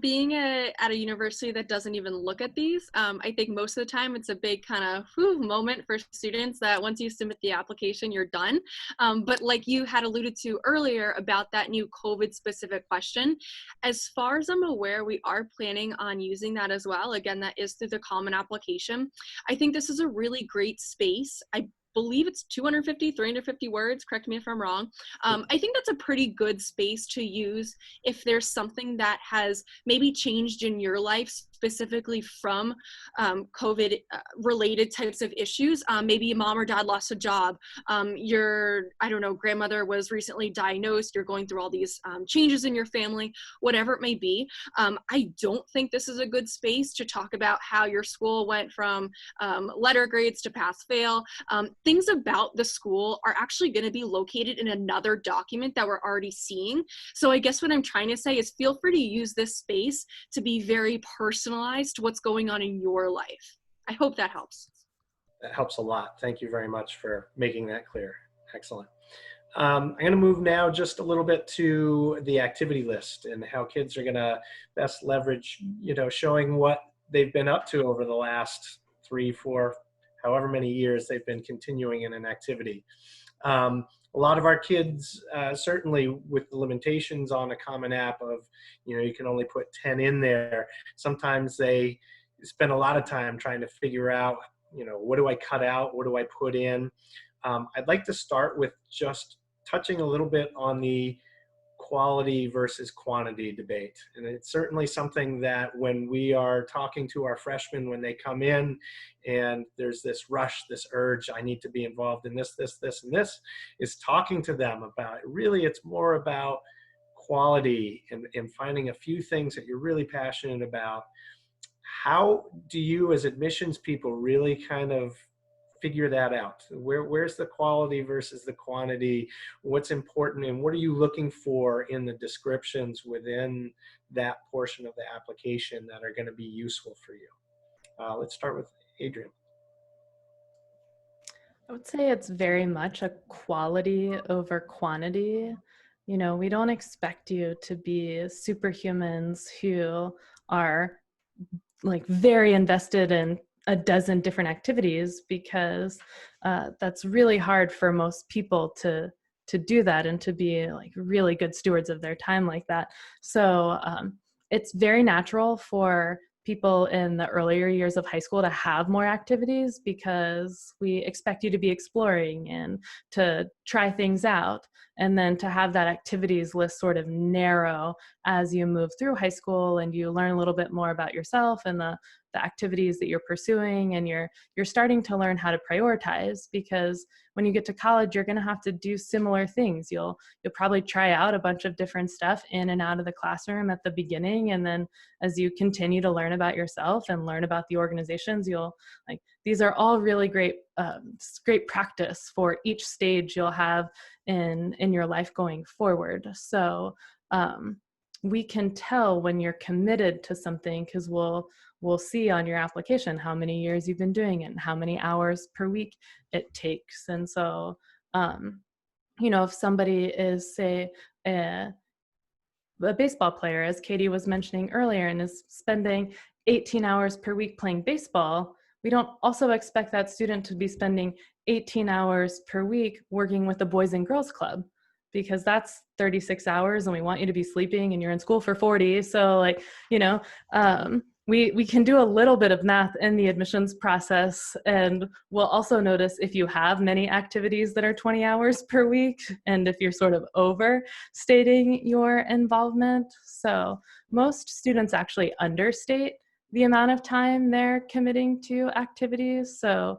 Being at a university that doesn't even look at these, I think most of the time it's a big kind of moment for students that once you submit the application, you're done. But like you had alluded to earlier about that new COVID specific question, as far as I'm aware, we are planning on using that as well. Again, that is through the Common Application. I think this is a really great space. I believe it's 250, 350 words, correct me if I'm wrong. I think that's a pretty good space to use if there's something that has maybe changed in your life specifically from COVID related types of issues. Maybe mom or dad lost a job. Your, grandmother was recently diagnosed. You're going through all these changes in your family, whatever it may be. I don't think this is a good space to talk about how your school went from letter grades to pass fail. Things about the school are actually going to be located in another document that we're already seeing. So I guess what I'm trying to say is feel free to use this space to be very personalized to what's going on in your life. I hope that helps. That helps a lot. Thank you very much for making that clear. Excellent. I'm going to move now just a little bit to the activity list and how kids are going to best leverage, showing what they've been up to over the last 3, 4, however many years they've been continuing in an activity. A lot of our kids, certainly with the limitations on a Common App of, you can only put 10 in there. Sometimes they spend a lot of time trying to figure out, what do I cut out? What do I put in? I'd like to start with just touching a little bit on the quality versus quantity debate. And it's certainly something that when we are talking to our freshmen, when they come in and there's this rush, this urge, I need to be involved in this, this, this, and this, is talking to them about it. Really, it's more about quality and finding a few things that you're really passionate about. How do you as admissions people really kind of figure that out? Where's the quality versus the quantity? What's important and what are you looking for in the descriptions within that portion of the application that are going to be useful for you? Let's start with Adrian. I would say it's very much a quality over quantity. We don't expect you to be superhumans who are very invested in a dozen different activities, because that's really hard for most people to do that and to be really good stewards of their time like that. So it's very natural for people in the earlier years of high school to have more activities because we expect you to be exploring and to try things out. And then to have that activities list sort of narrow as you move through high school and you learn a little bit more about yourself and the activities that you're pursuing, and you're starting to learn how to prioritize, because when you get to college, you're going to have to do similar things. You'll probably try out a bunch of different stuff in and out of the classroom at the beginning, and then as you continue to learn about yourself and learn about the organizations, you'll like, these are all really great great practice for each stage you'll have in your life going forward. So we can tell when you're committed to something because we'll see on your application how many years you've been doing it and how many hours per week it takes. And so, if somebody is, say, a baseball player, as Katie was mentioning earlier, and is spending 18 hours per week playing baseball, we don't also expect that student to be spending 18 hours per week working with the Boys and Girls Club, because that's 36 hours and we want you to be sleeping and you're in school for 40. So we can do a little bit of math in the admissions process, and we'll also notice if you have many activities that are 20 hours per week and if you're sort of overstating your involvement. So most students actually understate the amount of time they're committing to activities. So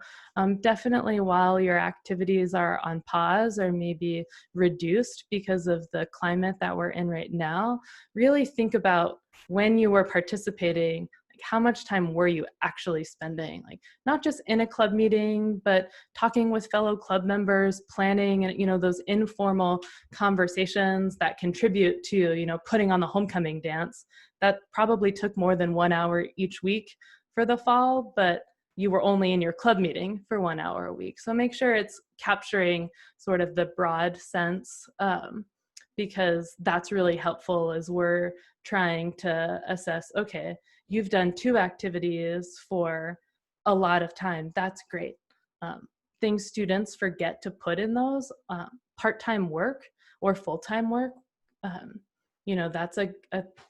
definitely while your activities are on pause or maybe reduced because of the climate that we're in right now, really think about when you were participating, like how much time were you actually spending? Like not just in a club meeting, but talking with fellow club members, planning, and those informal conversations that contribute to, putting on the homecoming dance. That probably took more than 1 hour each week for the fall, but you were only in your club meeting for 1 hour a week. So make sure it's capturing sort of the broad sense, because that's really helpful as we're trying to assess, okay, you've done 2 activities for a lot of time. That's great. Things students forget to put in those, part-time work or full-time work. That's a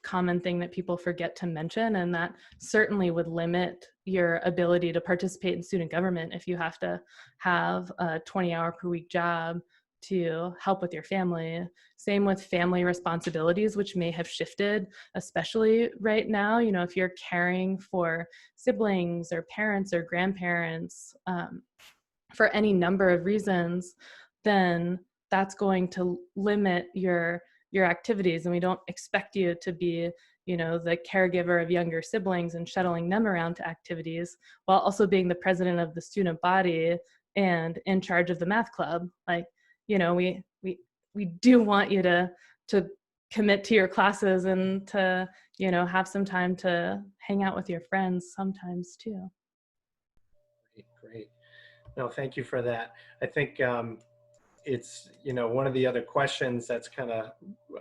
common thing that people forget to mention, and that certainly would limit your ability to participate in student government if you have to have a 20-hour per week job to help with your family. Same with family responsibilities, which may have shifted, especially right now. If you're caring for siblings or parents or grandparents for any number of reasons, then that's going to limit your activities, and we don't expect you to be the caregiver of younger siblings and shuttling them around to activities while also being the president of the student body and in charge of the math club. We do want you to commit to your classes and to have some time to hang out with your friends sometimes too. Great. No, thank you for that. I think it's, one of the other questions that's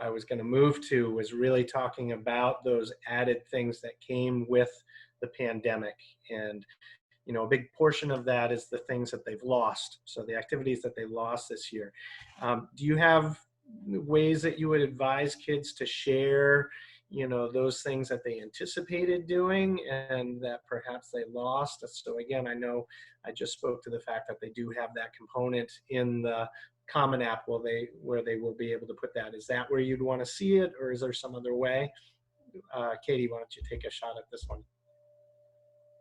I was going to move to was really talking about those added things that came with the pandemic. And, a big portion of that is the things that they've lost. So the activities that they lost this year. Do you have ways that you would advise kids to share, those things that they anticipated doing and that perhaps they lost? So again, I know I just spoke to the fact that they do have that component in the Common App where they will be able to put that. Is that where you'd want to see it, or is there some other way? Katie, why don't you take a shot at this one?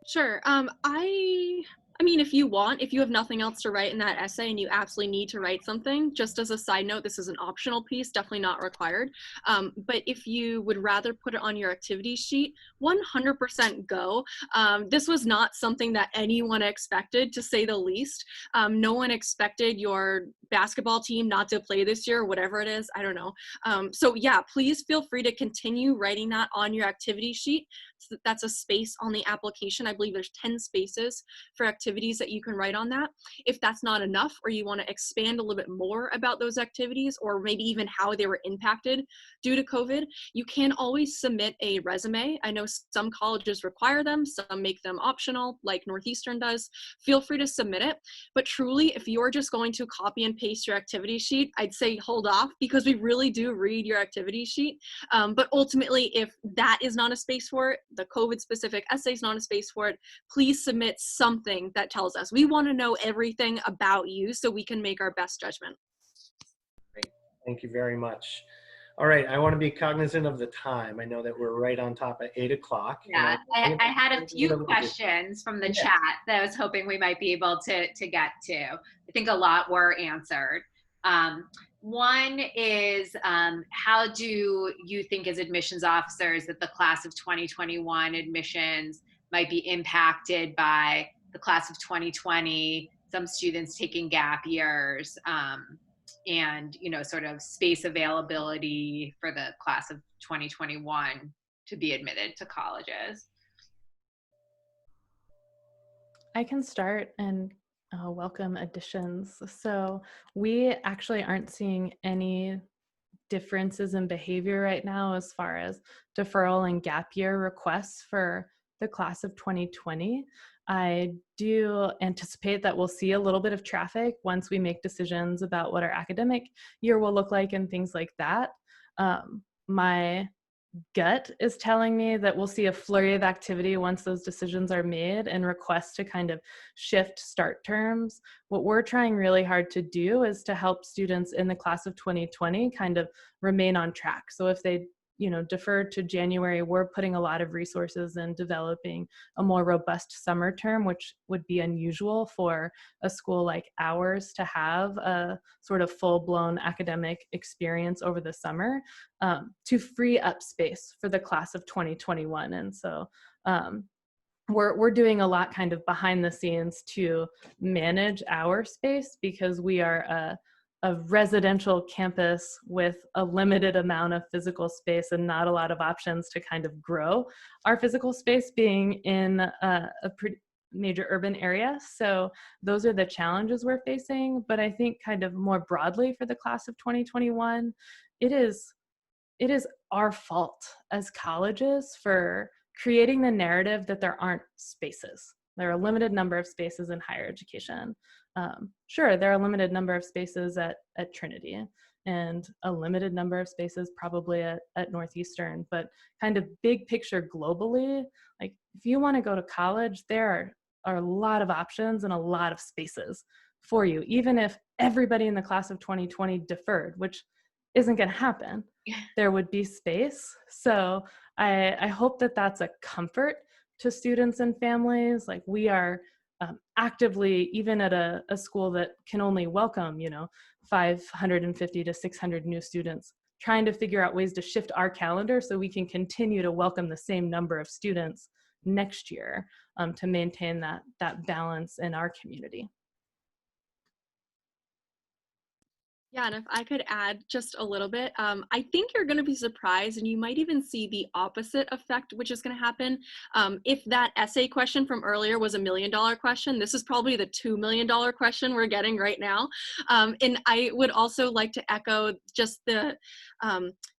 Sure. I mean, if you have nothing else to write in that essay and you absolutely need to write something, just as a side note, this is an optional piece, definitely not required. But if you would rather put it on your activity sheet, 100% go. This was not something that anyone expected, to say the least. No one expected your basketball team not to play this year, whatever it is, I don't know. So yeah, please feel free to continue writing that on your activity sheet. So that's a space on the application. I believe there's 10 spaces for activities that you can write on that. If that's not enough, or you want to expand a little bit more about those activities, or maybe even how they were impacted due to COVID, you can always submit a resume. I know some colleges require them, some make them optional, like Northeastern does. Feel free to submit it. But truly, if you're just going to copy and paste your activity sheet, I'd say hold off, because we really do read your activity sheet. But ultimately, if that is not a space for it, the COVID specific essay is not a space for it, please submit something that tells us. We want to know everything about you so we can make our best judgment. Great. Thank you very much. All right, I want to be cognizant of the time. I know that we're right on top at 8 o'clock. Yeah, I had a few questions from the Yeah. chat that I was hoping we might be able to get to. I think a lot were answered. One is, how do you think as admissions officers that the class of 2021 admissions might be impacted by the class of 2020, some students taking gap years, and, you know, sort of space availability for the class of 2021 to be admitted to colleges? I can start and welcome additions. So we actually aren't seeing any differences in behavior right now as far as deferral and gap year requests for the class of 2020. I do anticipate that we'll see a little bit of traffic once we make decisions about what our academic year will look like and things like that. My gut is telling me that we'll see a flurry of activity once those decisions are made and requests to kind of shift start terms. What we're trying really hard to do is to help students in the class of 2020 kind of remain on track. So if they, defer to January, we're putting a lot of resources in developing a more robust summer term, which would be unusual for a school like ours to have a sort of full-blown academic experience over the summer, to free up space for the class of 2021. And so we're doing a lot kind of behind the scenes to manage our space, because we are a residential campus with a limited amount of physical space and not a lot of options to kind of grow our physical space, being in a pretty major urban area. So those are the challenges we're facing. But I think kind of more broadly for the class of 2021, it is our fault as colleges for creating the narrative that there aren't spaces. There are a limited number of spaces in higher education. Sure, there are a limited number of spaces at Trinity and a limited number of spaces probably at Northeastern, but kind of big picture globally, like if you want to go to college, there are a lot of options and a lot of spaces for you, even if everybody in the class of 2020 deferred, which isn't going to happen. There would be space. So I hope that that's a comfort to students and families. Like we are actively, even at a school that can only welcome, 550 to 600 new students, trying to figure out ways to shift our calendar so we can continue to welcome the same number of students next year, to maintain that balance in our community. Yeah, and if I could add just a little bit, I think you're going to be surprised, and you might even see the opposite effect, which is going to happen. If that essay question from earlier was $1 million question, this is probably the $2 million question we're getting right now. And I would also like to echo just the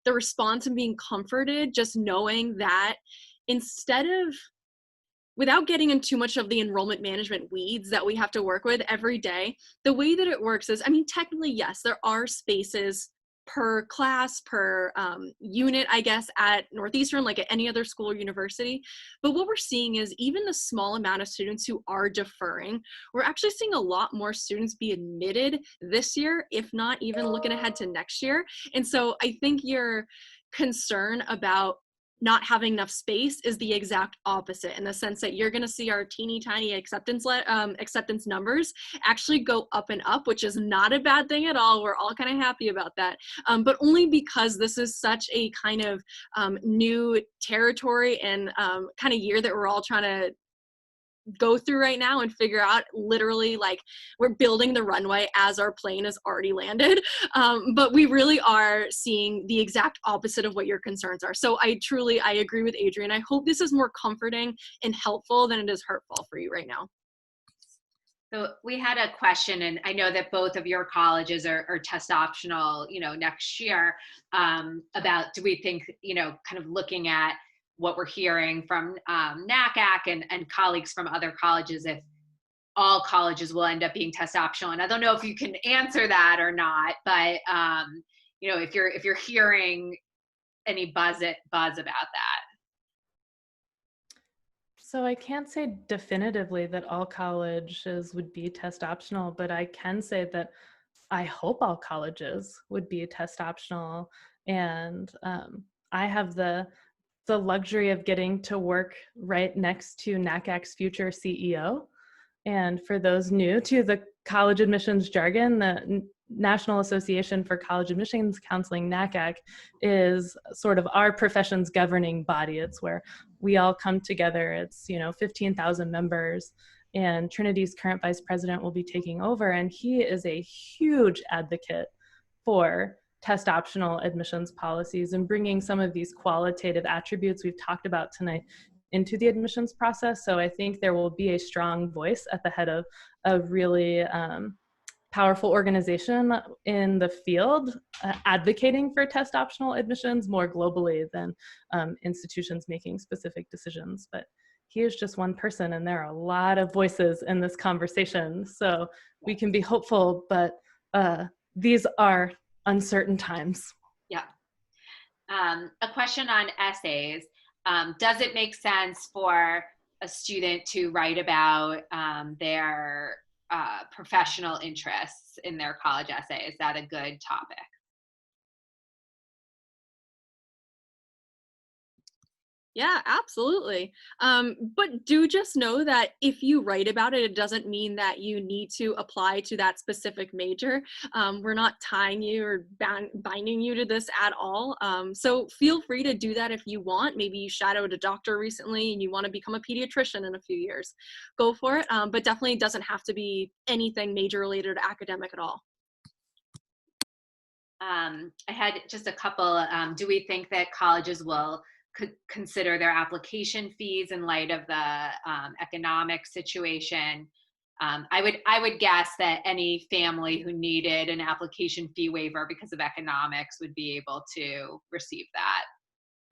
response and being comforted, just knowing that instead of, without getting into too much of the enrollment management weeds that we have to work with every day, the way that it works is, technically, yes, there are spaces per class, per unit, I guess, at Northeastern, like at any other school or university. But what we're seeing is even the small amount of students who are deferring, we're actually seeing a lot more students be admitted this year, if not even looking ahead to next year. And so I think your concern about not having enough space is the exact opposite, in the sense that you're going to see our teeny tiny acceptance numbers actually go up and up, which is not a bad thing at all. We're all kind of happy about that, but only because this is such a kind of new territory and kind of year that we're all trying to go through right now and figure out, literally, like, we're building the runway as our plane has already landed, but we really are seeing the exact opposite of what your concerns are. So I agree with Adrian. I hope this is more comforting and helpful than it is hurtful for you right now. So we had a question, and I know that both of your colleges are test optional, next year, about, do we think, kind of looking at what we're hearing from NACAC and colleagues from other colleges, if all colleges will end up being test optional. And I don't know if you can answer that or not, but if you're hearing any buzz about that. So I can't say definitively that all colleges would be test optional, but I can say that I hope all colleges would be test optional. And I have the luxury of getting to work right next to NACAC's future CEO. And for those new to the college admissions jargon, the National Association for College Admissions Counseling, NACAC, is sort of our profession's governing body. It's where we all come together. It's 15,000 members, and Trinity's current vice president will be taking over, and he is a huge advocate for test optional admissions policies and bringing some of these qualitative attributes we've talked about tonight into the admissions process. So I think there will be a strong voice at the head of a really powerful organization in the field advocating for test optional admissions more globally than institutions making specific decisions. But he is just one person, and there are a lot of voices in this conversation. So we can be hopeful, but these are uncertain times. Yeah. A question on essays. Does it make sense for a student to write about their professional interests in their college essay? Is that a good topic? Yeah, absolutely. But do just know that if you write about it, it doesn't mean that you need to apply to that specific major. We're not tying you or binding you to this at all. So feel free to do that if you want. Maybe you shadowed a doctor recently and you want to become a pediatrician in a few years. Go for it. But definitely doesn't have to be anything major related to academic at all. I had just a couple. Do we think that colleges will consider their application fees in light of the economic situation? I would guess that any family who needed an application fee waiver because of economics would be able to receive that,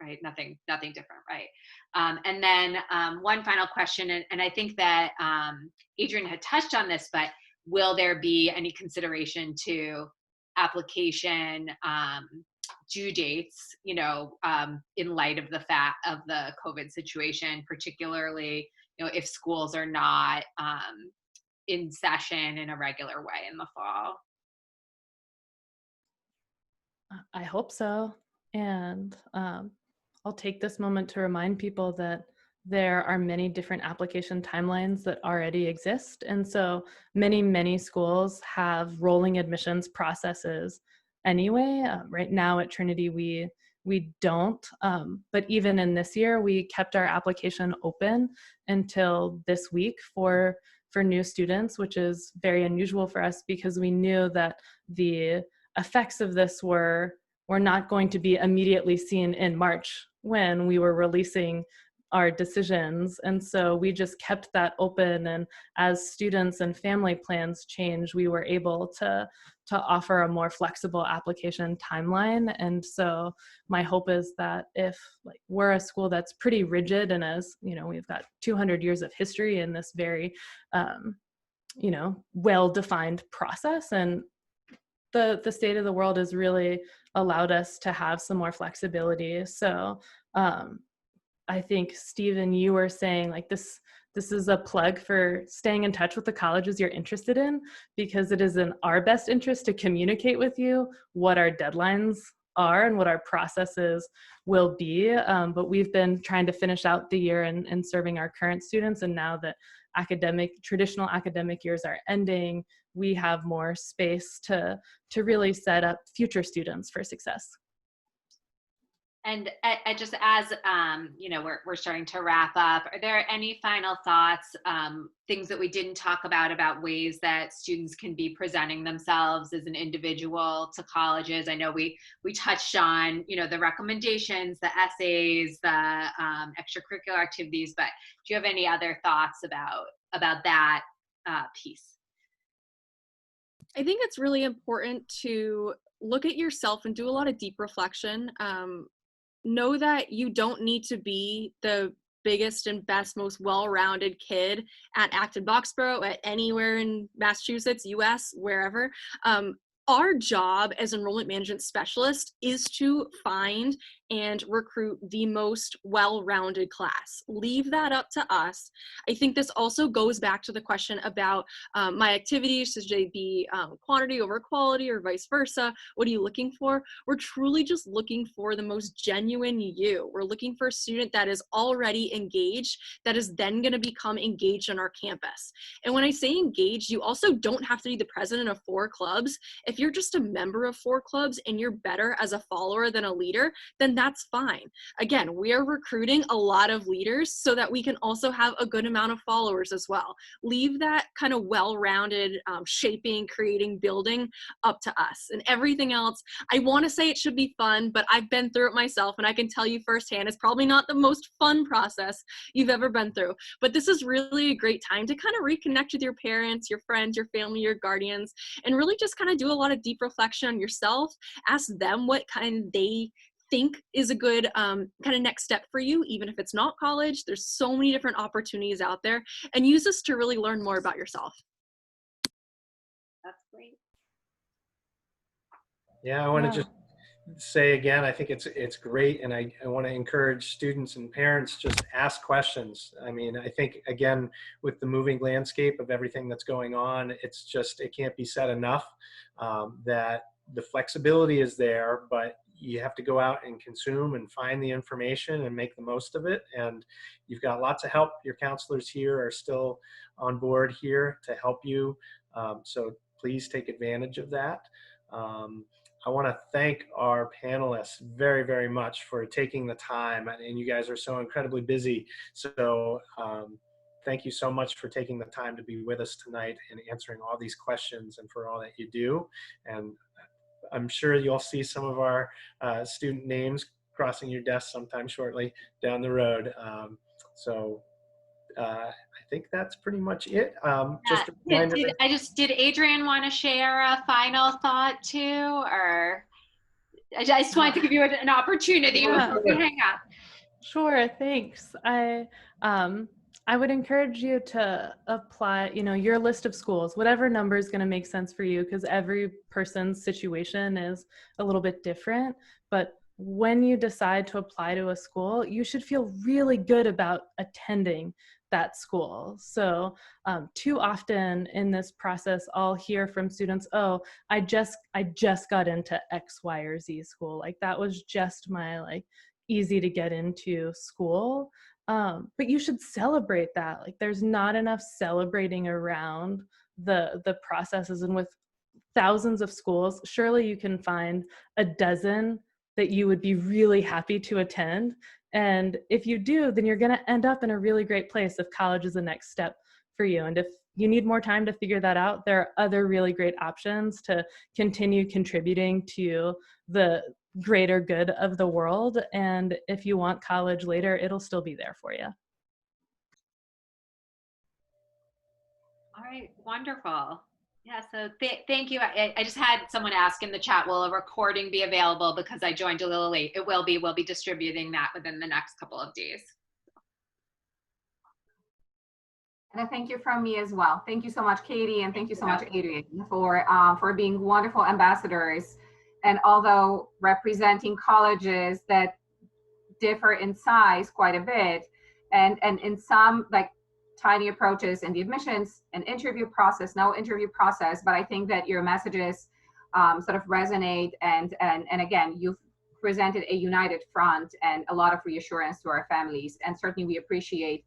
right? Nothing different, right? And then one final question, and I think that Adrian had touched on this, but will there be any consideration to application due dates, in light of the fact of the COVID situation, particularly, if schools are not in session in a regular way in the fall? I hope so. And I'll take this moment to remind people that there are many different application timelines that already exist. And so many schools have rolling admissions processes anyway. Right now at Trinity, we don't, but even in this year, we kept our application open until this week for new students, which is very unusual for us because we knew that the effects of this were not going to be immediately seen in March when we were releasing our decisions. And so we just kept that open, and as students and family plans change, we were able to offer a more flexible application timeline. And so my hope is that if we're a school that's pretty rigid, and as we've got 200 years of history in this very well-defined process, and the state of the world has really allowed us to have some more flexibility. So I think, Stephen, you were saying this is a plug for staying in touch with the colleges you're interested in, because it is in our best interest to communicate with you what our deadlines are and what our processes will be. But we've been trying to finish out the year and serving our current students. And now that traditional academic years are ending, we have more space to really set up future students for success. And just as we're starting to wrap up, are there any final thoughts, things that we didn't talk about ways that students can be presenting themselves as an individual to colleges? I know we touched on the recommendations, the essays, the extracurricular activities, but do you have any other thoughts about that piece? I think it's really important to look at yourself and do a lot of deep reflection. Know that you don't need to be the biggest and best, most well-rounded kid at Acton Boxborough, at anywhere in Massachusetts, US, wherever. Our job as enrollment management specialists is to find and recruit the most well-rounded class. Leave that up to us. I think this also goes back to the question about my activities, should they be quantity over quality or vice versa? What are you looking for? We're truly just looking for the most genuine you. We're looking for a student that is already engaged, that is then going to become engaged on our campus. And when I say engaged, you also don't have to be the president of 4 clubs. If you're just a member of 4 clubs and you're better as a follower than a leader, then that's fine. Again, we are recruiting a lot of leaders so that we can also have a good amount of followers as well. Leave that kind of well-rounded shaping, creating, building up to us. And everything else, I want to say it should be fun, but I've been through it myself and I can tell you firsthand, it's probably not the most fun process you've ever been through. But this is really a great time to kind of reconnect with your parents, your friends, your family, your guardians, and really just kind of do a lot of deep reflection on yourself. Ask them what kind they think is a good kind of next step for you, even if it's not college. There's so many different opportunities out there, and use this to really learn more about yourself. That's great. Yeah, I want to Yeah. just say again, I think it's great, and I want to encourage students and parents, just ask questions. I mean, I think again, with the moving landscape of everything that's going on, it's just, it can't be said enough that the flexibility is there, but you have to go out and consume and find the information and make the most of it. And you've got lots of help. Your counselors here are still on board here to help you. So please take advantage of that. I want to thank our panelists very, very much for taking the time, and you guys are so incredibly busy. So thank you so much for taking the time to be with us tonight and answering all these questions, and for all that you do. And I'm sure you'll see some of our student names crossing your desk sometime shortly down the road. I think that's pretty much it. Just a reminder. Did Adrian want to share a final thought too, or I just wanted to give you an opportunity before we hang up. Sure, thanks. I would encourage you to apply, your list of schools, whatever number is going to make sense for you, because every person's situation is a little bit different. But when you decide to apply to a school, you should feel really good about attending that school. So too often in this process, I'll hear from students, oh, I just got into X, Y, or Z school. Like that was just my easy to get into school. But you should celebrate that. Like there's not enough celebrating around the processes, and with thousands of schools, surely you can find a dozen that you would be really happy to attend. And if you do, then you're going to end up in a really great place if college is the next step for you. And if you need more time to figure that out, there are other really great options to continue contributing to the greater good of the world. And if you want college later, it'll still be there for you. All right, wonderful. Yeah, so thank you. I just had someone ask in the chat, will a recording be available because I joined a little late? It will be. We'll be distributing that within the next couple of days. And a thank you from me as well. Thank you so much, Katie, and thank you so much, Adrian, for being wonderful ambassadors. And although representing colleges that differ in size quite a bit, and in some tiny approaches in the admissions and interview process, no interview process, but I think that your messages sort of resonate, and again, you've presented a united front and a lot of reassurance to our families, and certainly we appreciate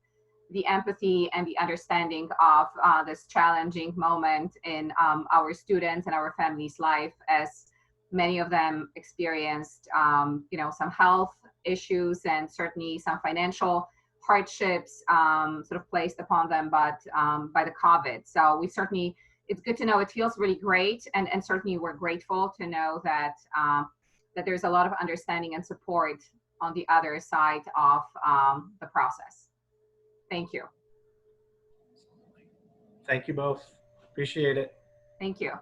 the empathy and the understanding of this challenging moment in our students and our families' life, as many of them experienced some health issues and certainly some financial hardships sort of placed upon them by the COVID. So it's good to know. It feels really great, and certainly we're grateful to know that that there's a lot of understanding and support on the other side of the process. Thank you. Thank you both. Appreciate it. Thank you.